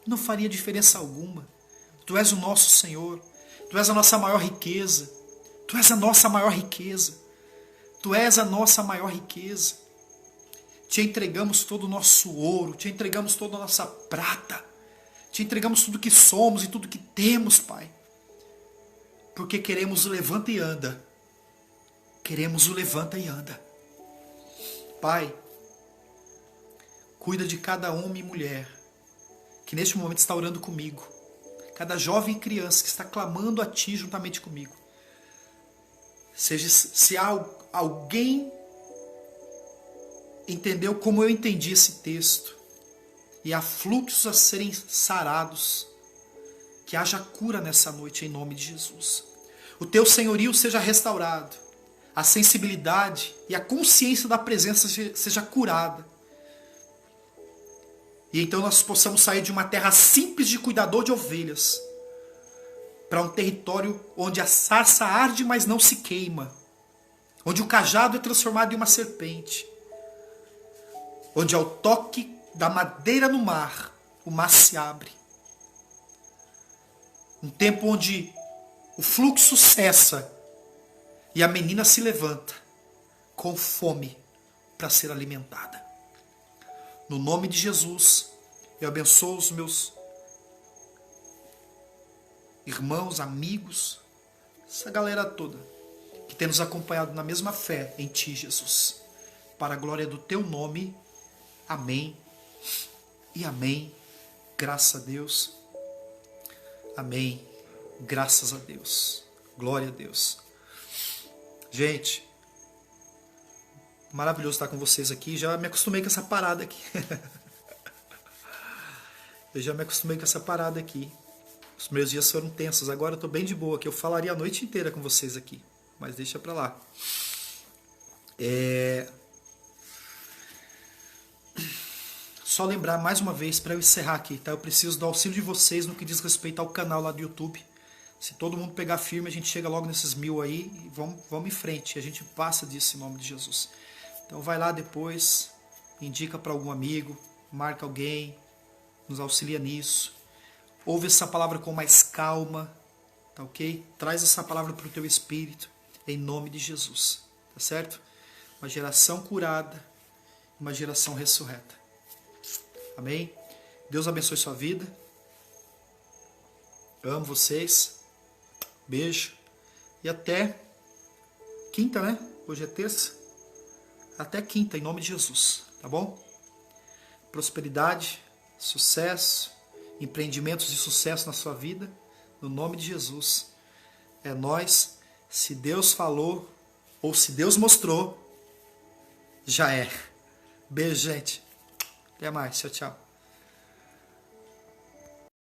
Não faria diferença alguma. Tu és o nosso Senhor. Tu és a nossa maior riqueza. Tu és a nossa maior riqueza. Tu és a nossa maior riqueza. Te entregamos todo o nosso ouro, te entregamos toda a nossa prata, te entregamos tudo que somos e tudo que temos, Pai. Porque queremos o levanta e anda. Queremos o levanta e anda. Pai, cuida de cada homem e mulher que que neste momento está orando comigo, cada jovem e criança que está clamando a Ti juntamente comigo. Se há alguém entendeu como eu entendi esse texto, e há fluxos a serem sarados, que haja cura nessa noite em nome de Jesus. O Teu senhorio seja restaurado, a sensibilidade e a consciência da presença seja curada. E então nós possamos sair de uma terra simples de cuidador de ovelhas para um território onde a sarça arde, mas não se queima. Onde o cajado é transformado em uma serpente. Onde ao toque da madeira no mar, o mar se abre. Um tempo onde o fluxo cessa e a menina se levanta com fome para ser alimentada. No nome de Jesus, eu abençoo os meus irmãos, amigos, essa galera toda que tem nos acompanhado na mesma fé em Ti, Jesus. Para a glória do Teu nome, amém e amém. Graças a Deus. Amém. Graças a Deus. Glória a Deus. Gente, maravilhoso estar com vocês aqui. Já me acostumei com essa parada aqui. Eu já me acostumei com essa parada aqui. Os meus dias foram tensos. Agora eu estou bem de boa, que eu falaria a noite inteira com vocês aqui. Mas deixa pra lá. Só lembrar mais uma vez para eu encerrar aqui, tá? Eu preciso do auxílio de vocês no que diz respeito ao canal lá do YouTube. Se todo mundo pegar firme, a gente chega logo nesses 1000 aí e vamos em frente. A gente passa disso em nome de Jesus. Então vai lá depois, indica para algum amigo, marca alguém, nos auxilia nisso. Ouve essa palavra com mais calma, tá ok? Traz essa palavra para o teu espírito, em nome de Jesus, tá certo? Uma geração curada, uma geração ressurreta. Amém? Deus abençoe sua vida. Amo vocês. Beijo. E até quinta, né? Hoje é terça. Até quinta, em nome de Jesus. Tá bom? Prosperidade, sucesso, empreendimentos de sucesso na sua vida. No nome de Jesus. É nós. Se Deus falou, ou se Deus mostrou, já é. Beijo, gente. Até mais. Tchau, tchau.